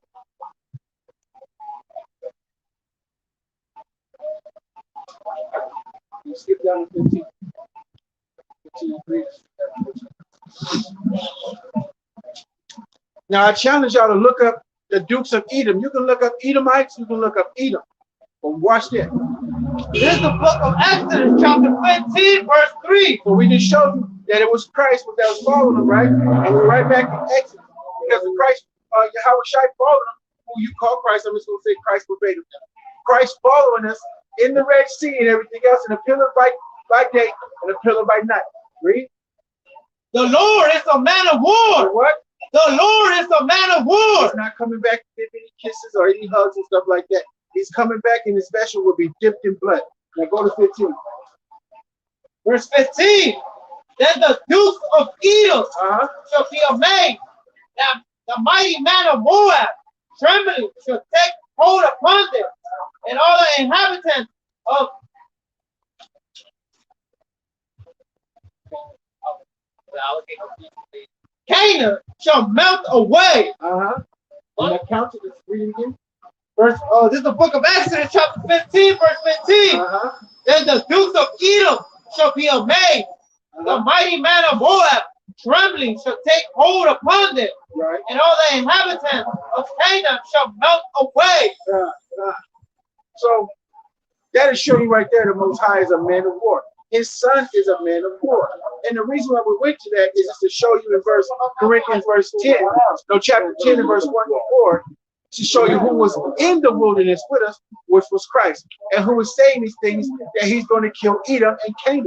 You skip down to 15. 15 and 3. Now I challenge y'all to look up the Dukes of Edom. You can look up Edomites, you can look up Edom. But watch that. This is the book of Exodus, chapter 15, verse 3. So we just showed you that it was Christ that was following them, right? And we're right back in Exodus. Because of Christ, Yahweh Shai followed them, who you call Christ. I'm just going to say Christ verbatim. Christ following us in the Red Sea and everything else, in a pillar by day and a pillar by night. Read. The Lord is a man of war. What? The Lord is a man of war. He's not coming back to give any kisses or any hugs and stuff like that. He's coming back and his vessel will be dipped in blood. Now go to 15. Verse 15. Then the dukes of Edom Uh-huh. shall be amazed. Now the mighty man of Moab, trembling, shall take hold upon them, and all the inhabitants of Canaan shall melt away. Uh-huh. And that counted as reading again. This is the book of Exodus, chapter 15, verse 15. Uh-huh. Then the dukes of Edom shall be amazed. The mighty man of Moab, trembling, shall take hold upon them, Right. and all the inhabitants of Canaan shall melt away. So that is showing right there the Most High is a man of war. His son is a man of war. And the reason why we went to that is just to show you in verse Corinthians verse 10, no, chapter 10 and verse 1 to 4, to show you who was in the wilderness with us, which was Christ, and who was saying these things that he's going to kill Edom and Canaan.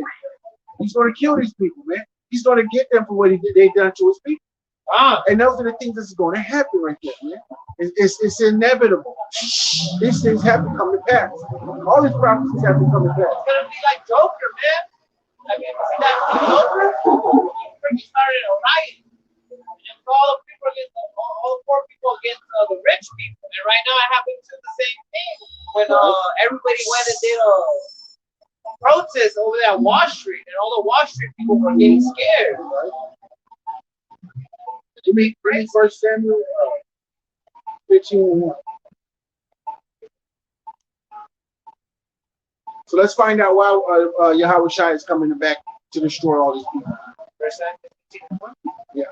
He's going to kill these people, man. He's going to get them for what they done to his people. And those are the things that's going to happen right there, man. It's inevitable. These things have to come to pass. All these prophecies have to come to pass. It's gonna be like Joker, man. I mean, see that Joker? He started a riot. And all the people against all the poor people against the rich people. And right now it happened to the same thing. When everybody went and did a protest over there at Wall Street, and all the Wall Street people were getting scared. You mean 1 Samuel 15:1. So let's find out why Yahweh Shai is coming back to destroy all these people. Yeah.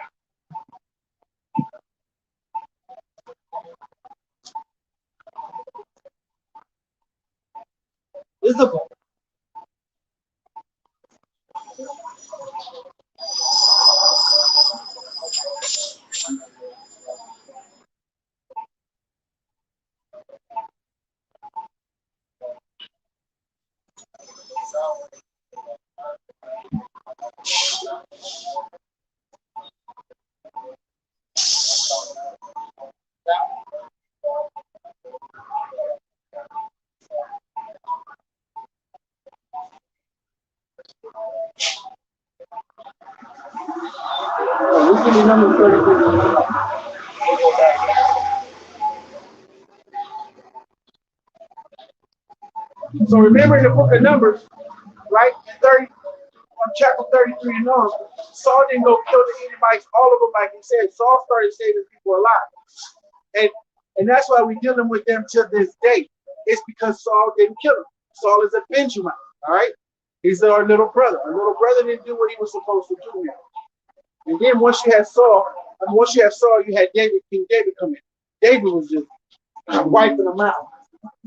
Visible. We can remember 33. So remember in the book of Numbers, right? On chapter 33 and on, Saul didn't go kill the Edomites, all of them, like he said. Saul started saving people alive. And that's why we're dealing with them to this day. It's because Saul didn't kill them. Saul is a Benjamin, all right? He's our little brother. Our little brother didn't do what he was supposed to do now. And then once you had Saul, you had David, King David come in. David was just wiping them out.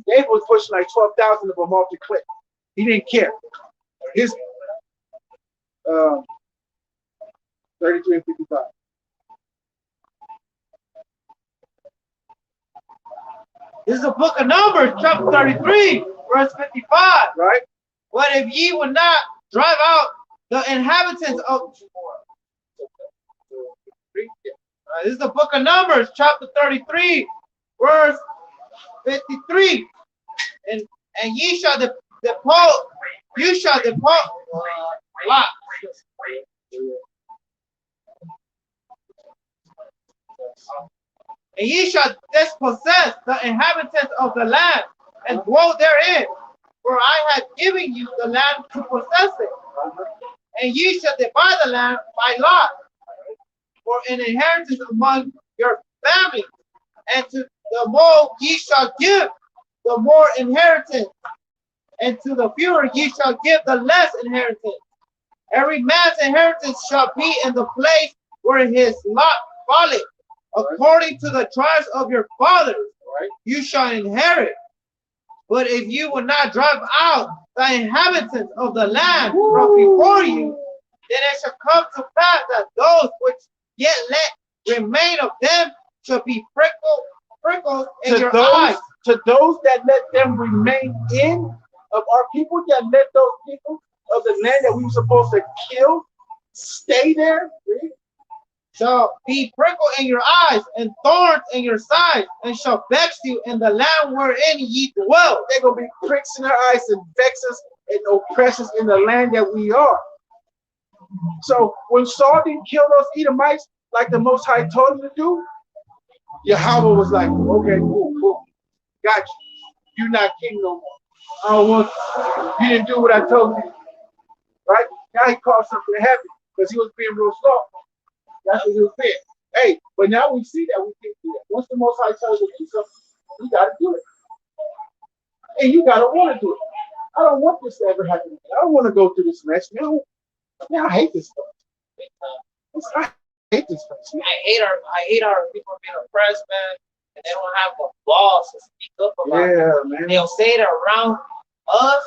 David was pushing like 12,000 of them off the cliff. He didn't care. His 33 and 55. This is the book of Numbers, chapter 33, verse 55. Right? But if ye will not drive out the inhabitants of this is the book of Numbers, chapter 33, verse 53. And ye shall depart, you shall depart. Lot. And ye shall dispossess the inhabitants of the land and dwell therein, for I have given you the land to possess it. And ye shall divide the land by lot, for an inheritance among your families, and to the more ye shall give, the more inheritance, and to the fewer ye shall give the less inheritance. Every man's inheritance shall be in the place where his lot falleth, according to the tribes of your fathers. You shall inherit. But if you will not drive out the inhabitants of the land from before you, then it shall come to pass that those which yet let remain of them shall be prickles in your eyes. To those that let them remain in of our people, that let those people of the land that we were supposed to kill stay there, shall be prickle in your eyes and thorns in your sides, and shall vex you in the land wherein ye dwell. They're going to be pricks in our eyes and vex us and oppress us in the land that we are. So when Saul didn't kill those Edomites like the Most High told him to do, Yahweh was like, okay, cool, got you. You're not king no more. I don't want you. You didn't do what I told you. Right? Now he called something to happen because he was being real soft. That's what he was saying. Hey, but now we see that we can't do that. Once the Most High tells us to do something, we got to do it. And you got to want to do it. I don't want this to ever happen. I don't want to go through this mess. Man, I hate this stuff. I hate this place. Man. I hate our people being oppressed, man, and they don't have a boss to speak up about it. Yeah, man. They'll say it around us,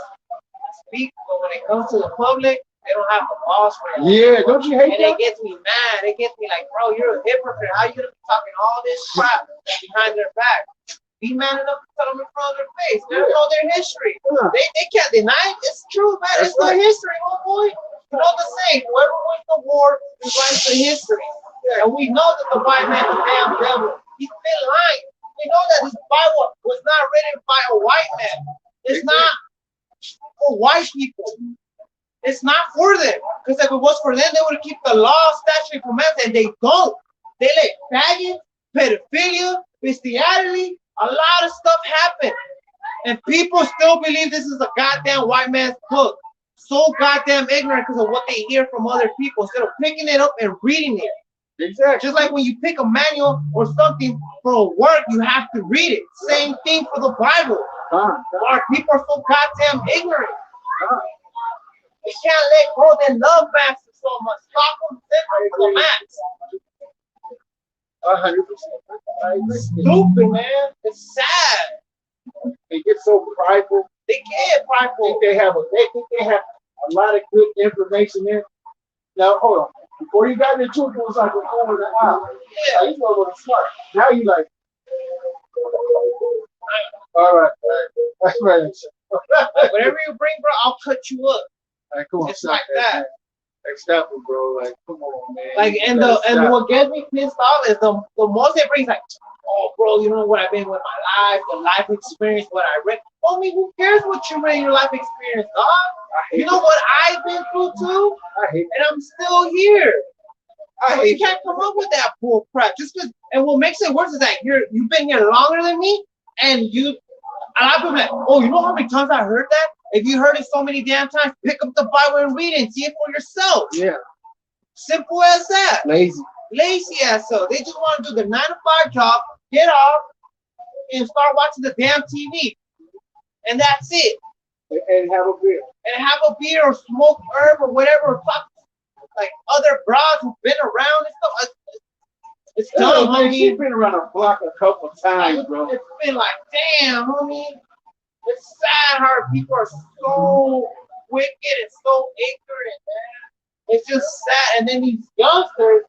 speak, but when it comes to the public, they don't have a boss for it. Yeah, don't you hate and that? it gets me mad. It gets me like, bro, you're a hypocrite. How you gonna be talking all this crap behind their back? Be man enough to tell them in front of their face. They don't know their history. Yeah. They can't deny it. It's true, man. That's It's the right. history, homeboy. You know the saying, whoever wins the war rewrites the history. And we know that the white man is the damn devil. He's been lying. We know that this Bible was not written by a white man. It's not for white people. It's not for them. Because if it was for them, they would keep the law, statute, and commandments, and they don't. They let faggots, pedophilia, bestiality, a lot of stuff happen. And people still believe this is a goddamn white man's book. So goddamn ignorant because of what they hear from other people instead of picking it up and reading it. Exactly. Just like when you pick a manual or something for work, you have to read it. Same thing for the Bible. Our people are so goddamn ignorant. They can't let go. They love Maxes so much. Stop them different for the max. 100%. Stupid, man. It's sad. They get so prideful. They get prideful. They think they have a lot of good information in. Now hold on. Before you got into it, it was like over the aisle. Yeah. You know what smart. Now you like. All right. That's right. Whatever you bring, bro, I'll cut you up. Like, come on, It's stop like that. Man. Like, stop it, bro. Like, come on, man. Like, and what gets me pissed off is the most they bring is like, oh, bro, you know what I've been with my life, the life experience, what I read. Homie, who cares what you read in your life experience, dog? You know what I've been through too? I hate and I'm still here. I You can't come up with that bull crap. Just because, and what makes it worse is that you've been here longer than me, and a lot of people are like, oh, you know how many times I heard that? If you heard it so many damn times, pick up the Bible and read it and see it for yourself. Yeah. Simple as that. Lazy ass so. They just want to do the 9 to 5 job, get off, and start watching the damn TV. And that's it. And have a beer. And have a beer or smoke herb or whatever, or talk like other broads who've been around and stuff. It's dumb, homie. She's been around the block a couple times, bro. It's been like, damn, homie. It's sad how people are so wicked and so ignorant, man. It's just sad. And then these youngsters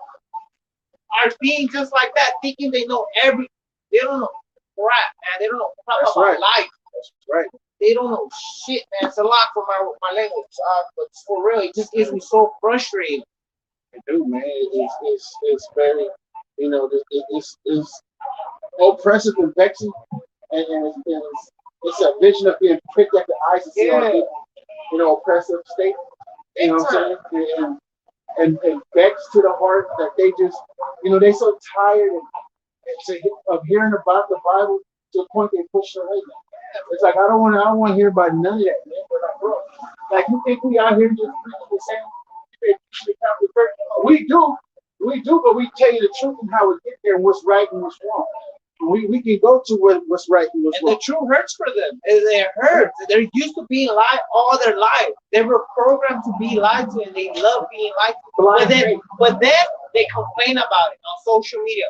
are being just like that, thinking they know everything. They don't know crap, man. They don't know crap That's about right. life. That's right. They don't know shit, man. It's a lot for my language, but for real, it just gets me so frustrated. Dude, man, it's very, you know, it's oppressive and vexing, and it's a vision of being pricked at the eyes to see our people, you know, oppressive state. You know what I'm saying? And vexed to the heart that they just, you know, they're so tired of hearing about the Bible to the point they push it away. It's like I don't want to hear about none of that, man. But like, bro, like you think we out here just preaching the same? We do, but we tell you the truth and how we get there and what's right and what's wrong. We can go to what's right and what's wrong. And the truth hurts for them. It hurts. They're used to being lied all their life. They were programmed to be lied to, and they love being lied to. But then they complain about it on social media.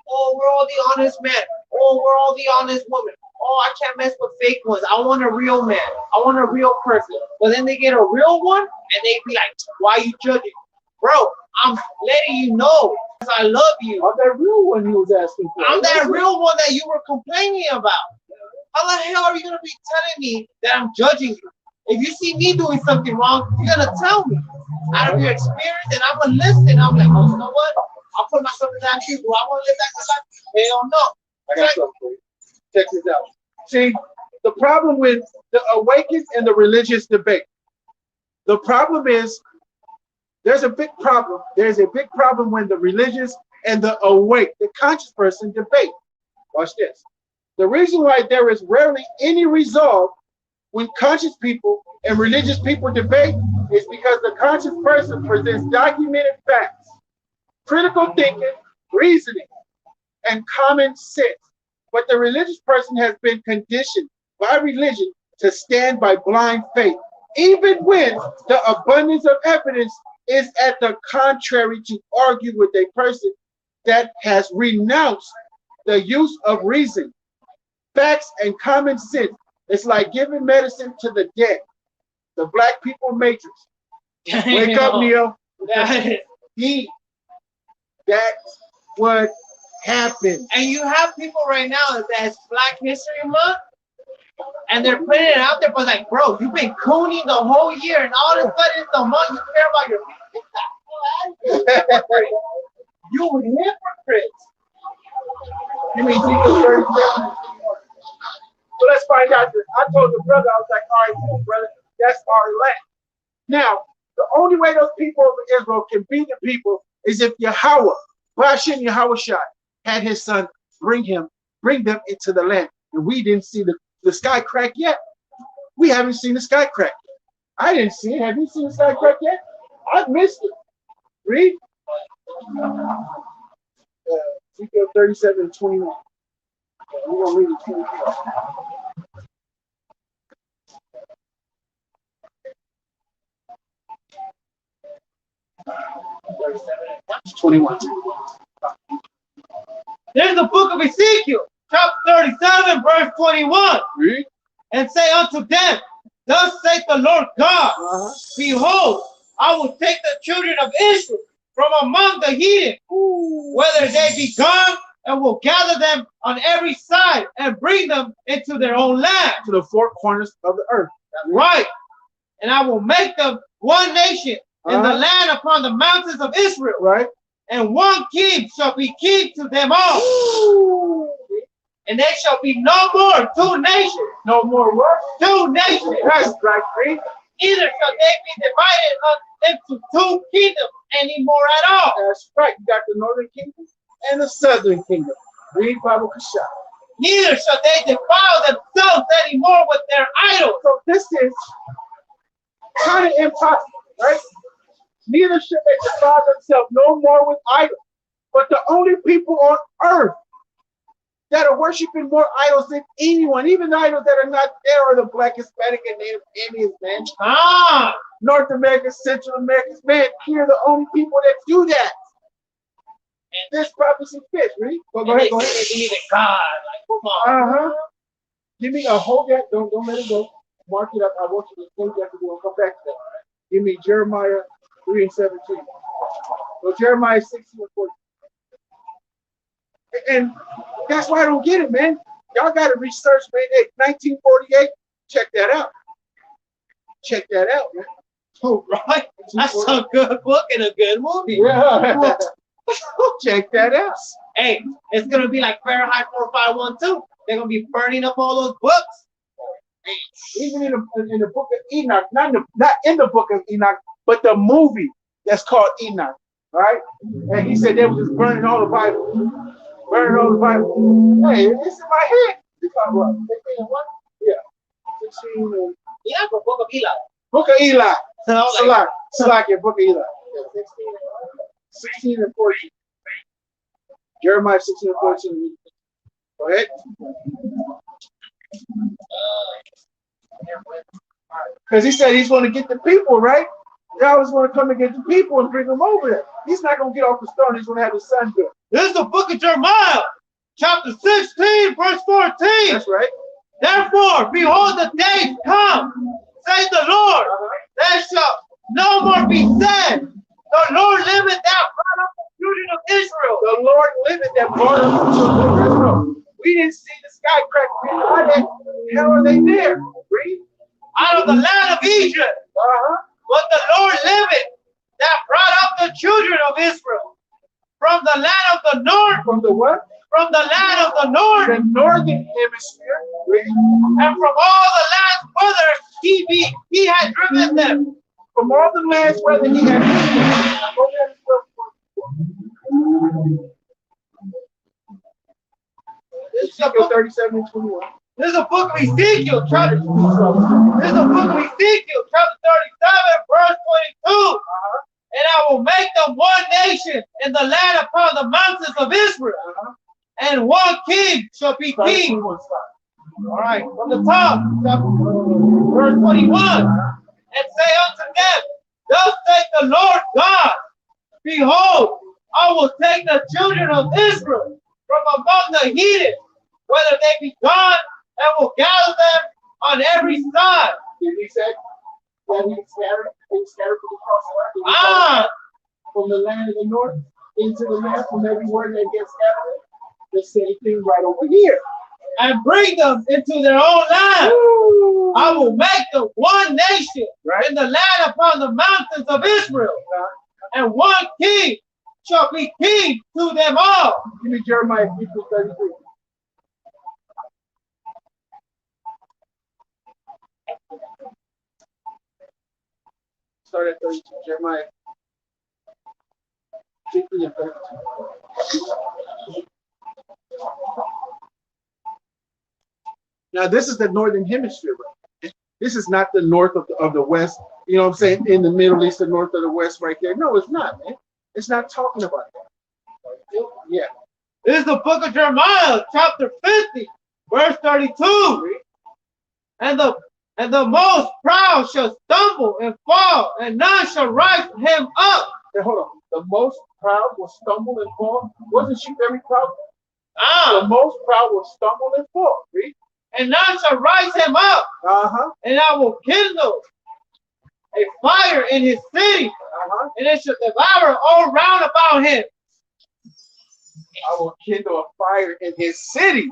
Oh, we're all the honest men. Oh, we're all the honest women. Oh, I can't mess with fake ones. I want a real man. I want a real person. But then they get a real one, and they be like, why are you judging? Bro, I'm letting you know because I love you. I'm that real one he was asking for. I'm that real one that you were complaining about. How the hell are you going to be telling me that I'm judging you? If you see me doing something wrong, you're going to tell me. Out of your experience, and I'm going to listen. I'm like, oh, you know what? I'll put myself in that shoe. Do I want to live that life? Hell no. I got something for you. Check this out. See, the problem with the Awakens and the religious debate, the problem is There's a big problem. There's a big problem when the religious and the awake, the conscious person debate. Watch this. The reason why there is rarely any resolve when conscious people and religious people debate is because the conscious person presents documented facts, critical thinking, reasoning, and common sense. But the religious person has been conditioned by religion to stand by blind faith, even when the abundance of evidence is at the contrary, to argue with a person that has renounced the use of reason, facts, and common sense. It's like giving medicine to the dead. The black people matrix. Wake up, Neo. That's what happened. And you have people right now that's Black History Month, and they're putting it out there, but like, bro, you've been cooning the whole year, and all of a sudden it's the month you care about your people. You hypocrites. You mean Jesus 37? So let's find out this. I told the brother, I was like, all right, brother, that's our land. Now, the only way those people of Israel can be the people is if Yahweh, Bashem Yahushua, had his son bring them into the land. And we didn't see the sky crack yet. We haven't seen the sky crack yet. I didn't see it. Have you seen the sky crack yet? I've missed it. Read. Ezekiel 37:21. We're going to read it 24. There's the book of Ezekiel, chapter 37, verse 21. Read. And say unto them, thus saith the Lord God, behold, I will take the children of Israel from among the heathen, whether they be gone, and will gather them on every side and bring them into their own land. To the four corners of the earth. Right. And I will make them one nation in the land upon the mountains of Israel. Right. And one king shall be king to them all. And they shall be no more two nations. No more what? Two nations. That's right, read. Neither shall they be divided into two kingdoms anymore at all. That's right. You got the northern kingdom and the southern kingdom. Read Bible Kasha. Neither shall they defile themselves anymore with their idols. So this is kind of impossible, right? Neither should they defile themselves no more with idols. But the only people on earth that are worshiping more idols than anyone, even the idols that are not there, are the Black, Hispanic, and Native Indians, man. North America, Central Americans, man, here are the only people that do that. And this prophecy fits, right? Go ahead, go ahead. They believe in God. Like, come on. Give me a hold that. Don't let it go. Mark it up. I want you to think that we'll come back to that. Give me Jeremiah 3:17. So Jeremiah 16:14. And that's why I don't get it, man. Y'all got to research, man. Hey, 1948. Check that out. Check that out, man. Oh, right. That's a good book and a good movie. Yeah. Check that out. Hey, it's gonna be like Fahrenheit 4512. They're gonna be burning up all those books. Even in the book of Enoch, not in the book of Enoch, but the movie that's called Enoch, right? And he said they were just burning all the Bible. Burning all the Bible. Hey, it's in my head. You talking about 16 and what? Yeah. 16 and... Yeah, the book of Eli. Book of Eli. So, Salakia, book of Eli. Yeah, 16 and 14. Jeremiah 16 and 14. Go ahead. Because he said he's going to get the people, right? God was going to come and get the people and bring them over there. He's not going to get off the throne. He's going to have his son do it. This is the book of Jeremiah, chapter 16, verse 14. That's right. Therefore, behold, the days come, saith the Lord, there shall no more be said, the Lord liveth that brought up the children of Israel. The Lord liveth that brought up the children of Israel. We didn't see the sky crack. How the hell are they there? Read. Out of the land of Egypt. But the Lord liveth that brought up the children of Israel from the land of the north. From the what? From the land of the north. The northern hemisphere. Read. And from all the lands whither he had driven them. from all the lands whether he had. Ezekiel 37 and 21. This is a book of Ezekiel, chapter. This is a book of Ezekiel, chapter 37, verse 22. And I will make them one nation in the land upon the mountains of Israel, and one king shall be king. All right, from the top, verse 21. And say unto them, thus saith the Lord God, behold, I will take the children of Israel from among the heathen, whether they be gone, and will gather them on every side. Did he say that he scattered from across the earth? From the land of the north into the land, from everywhere they get scattered. The same thing right over here. And bring them into their own land. Ooh. I will make them one nation in the land upon the mountains of Israel. And one king shall be king to them all. Give me Jeremiah 33. Start at 32. Jeremiah 53 and 32. Now, this is the northern hemisphere. Right? This is not the north of the west. You know what I'm saying? In the Middle East, the north of the west right there. No, it's not, man. It's not talking about that. Yeah. This is the book of Jeremiah, chapter 50, verse 32. And the most proud shall stumble and fall, and none shall rise him up. Hey, hold on. The most proud will stumble and fall. Wasn't she very proud? The most proud will stumble and fall. Read. And none shall rise him up. And I will kindle a fire in his city, and it shall devour all round about him. I will kindle a fire in his city.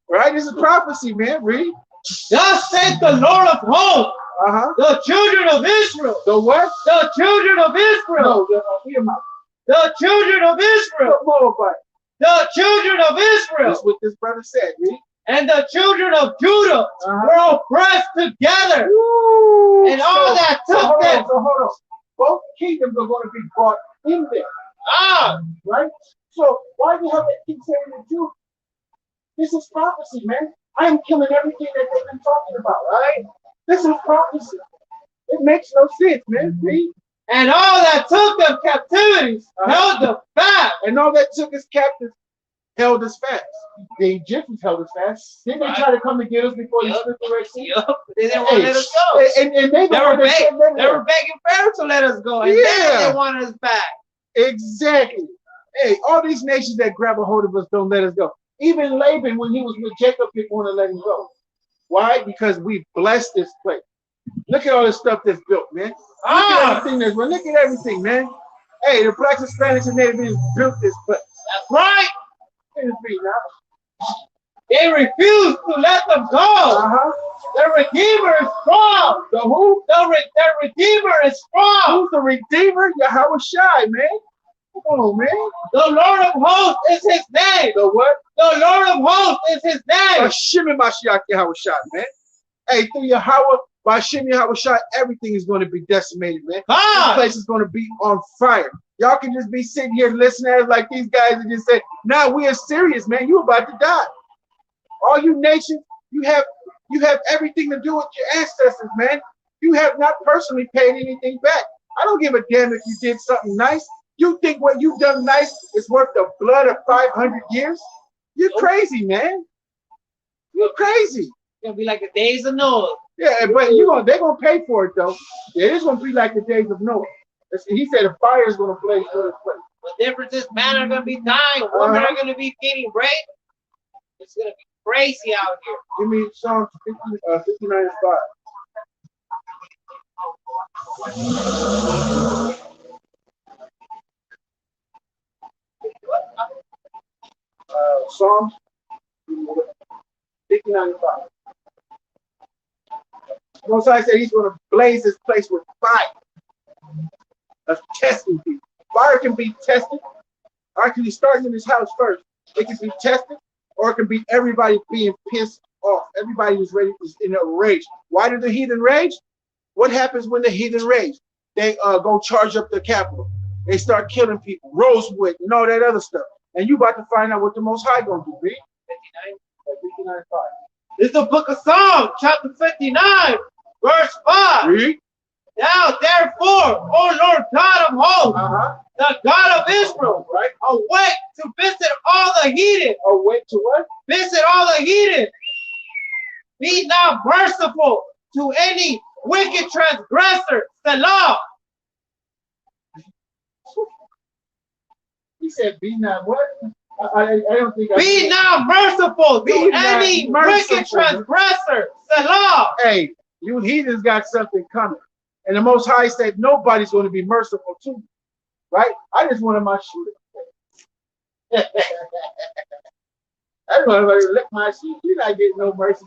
Right? This is prophecy, man. Read. Thus saith the Lord of hosts, the children of Israel. The what? The children of Israel. No, the children of Israel. The Moabite. The children of Israel. That's what this brother said. Read. And the children of Judah were oppressed together. Ooh, and all that took them. So hold on. Both kingdoms are going to be brought in there. Right? So why do you have to keep saying the Jews? This is prophecy, man. I am killing everything that they've been talking about, right? This is prophecy. It makes no sense, man. Read. And all that took them captivities held them fast. And all that took us captives held us fast. The Egyptians held us fast. Didn't they try to come to get us before they split the Red Sea? They didn't want to let us go. And they were begging Pharaoh to let us go. And then they wanted us back. Exactly. Hey, all these nations that grab a hold of us don't let us go. Even Laban, when he was with Jacob, didn't want to let him go. Why? Because we blessed this place. Look at all this stuff that's built, man. Look at everything, man. Hey, the blacks, Hispanics, and Native Indians built this place. That's right. They refused to let them go. The Redeemer is strong. The who? The Redeemer is strong. Who's the Redeemer? Yahweh Shai, man. Come on, man. The Lord of hosts is his name. The what? The Lord of hosts is his name. Hashem and Mashiach Yahweh Shai, man. Hey, through Yahweh, by Hashem Yahweh Shai, everything is going to be decimated, man. This place is going to be on fire. Y'all can just be sitting here listening at us like these guys and just say, "Nah, we are serious, man. You about to die." All you nations, you have everything to do with your ancestors, man. You have not personally paid anything back. I don't give a damn if you did something nice. You think what you've done nice is worth the blood of 500 years? You're crazy, man. You're crazy. It's gonna be like the days of Noah. Yeah, but they're gonna pay for it though. Yeah, it's gonna be like the days of Noah. He said a fire is gonna blaze through this place. The difference is men are gonna be dying, women are gonna be getting raped. It's gonna be crazy out here. Give me Psalm 59 and 5. Psalms 59 and 5. Mosiah said he's going to blaze this place with fire. That's testing people. Fire can be tested. Or it can be starting in his house first. It can be tested, or it can be everybody being pissed off. Everybody is in a rage. Why do the heathen rage? What happens when the heathen rage? they go charge up the Capitol. They start killing people, Rosewood, and all that other stuff. And you about to find out what the Most High gonna do, read? 59:5. This is the book of Psalms, chapter 59, verse 5. Read. Now, therefore, O Lord God of hosts, the God of Israel, Right. awake to visit all the heathen. Awake to what? Visit all the heathen. Be not merciful to any wicked transgressor. Selah. He said, "Be not what?" I don't think. Be not merciful Be to not any merciful. wicked transgressor. Selah. Hey, you heathens got something coming, and the Most High said nobody's going to be merciful to you, right? I just wanted my shoe. I just wanted to lick my shoe. You're not getting no mercy.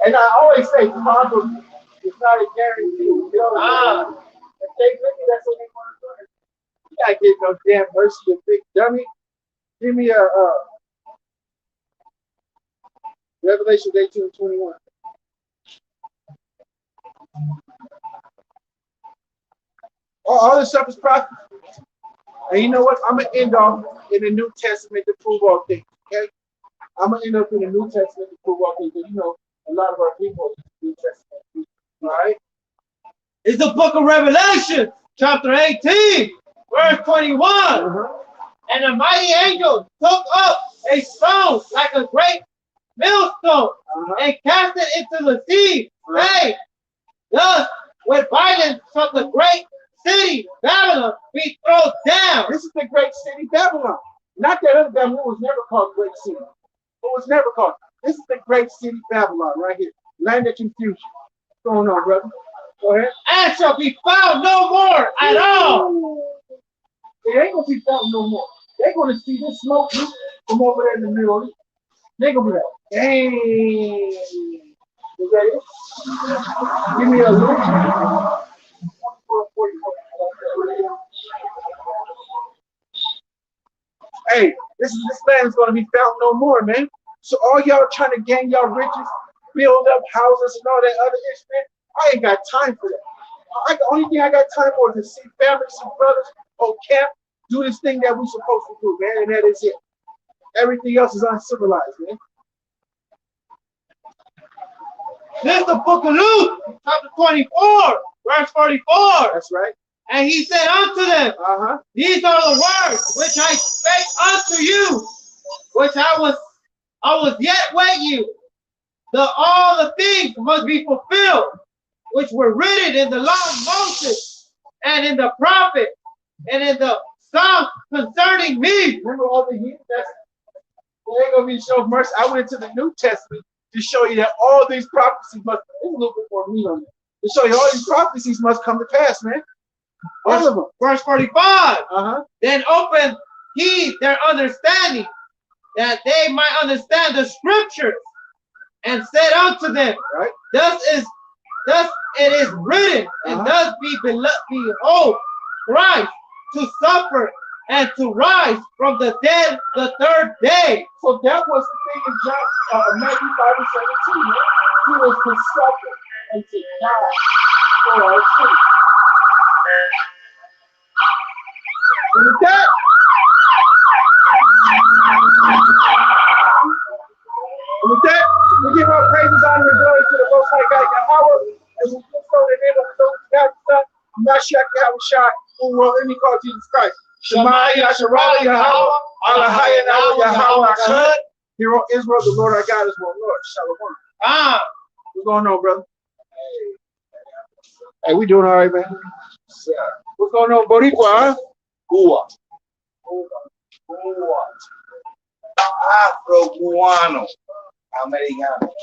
And I always say, Father, it's not a guarantee. You know, if they lick it, that's what they want to do. You not getting no damn mercy, you big dummy. Give me a Revelation 18:21. All this stuff is prophecy. And you know what? I'm going to end off in the New Testament to prove all things. Okay? I'm going to end up in the New Testament to prove all things. Because, you know, a lot of our people in the New Testament. All right? It's the book of Revelation, chapter 18, verse 21. And the mighty angel took up a stone like a great millstone and cast it into the sea, saying, thus with violence shall the great city Babylon be thrown down. This is the great city Babylon. Not that other Babylon. It was never called great city. It was never called. This is the great city Babylon right here. Land of confusion. What's going on, brother? Go ahead. And shall be found no more at all. It ain't gonna be found no more. They're gonna see this smoke from over there in the Middle East. They're gonna be like, dang. Is that it? Give me a look. 44. Hey, this land is gonna be found no more, man. So all y'all trying to gain y'all riches, build up houses and all that other shit, I ain't got time for that. The only thing I got time for is to see families and brothers on camp, do this thing that we supposed to do, man, and that is it. Everything else is uncivilized, man. This is the book of Luke, chapter 24, verse 44. That's right. And he said unto them, these are the words which I spake unto you, which I was yet with you. All the things must be fulfilled, which were written in the law of Moses, and in the prophet, and in the Psalms concerning me. Remember all the heat? They ain't gonna be show mercy. I went to the New Testament to show you that all these prophecies must. There's a little bit more meat on it. To show you all these prophecies must come to pass, man. All of them. Verse 45. Then open he their understanding, that they might understand the scriptures, and said unto them, right? Thus it is written, and thus behold, Christ to suffer and to rise from the dead the third day. So that was the thing in John, Matthew 5:17. Right? He was to suffer and to die for our sins. And with that, we give our praises, honor, and glory to the Most High God Yahweh, and we do so in the name of the Lord God, the Son, Mashiach Yahushua, who will any call Jesus Christ. Shema Yasharala Yahweh, Alahaya Yahweh Echad. Hear, O Israel, the Lord our God is one Lord. Shalom. What's going on, brother? Hey, we doing all right, man? What's going on, Boricua, huh? Cuba. Afro-cubano. Americano.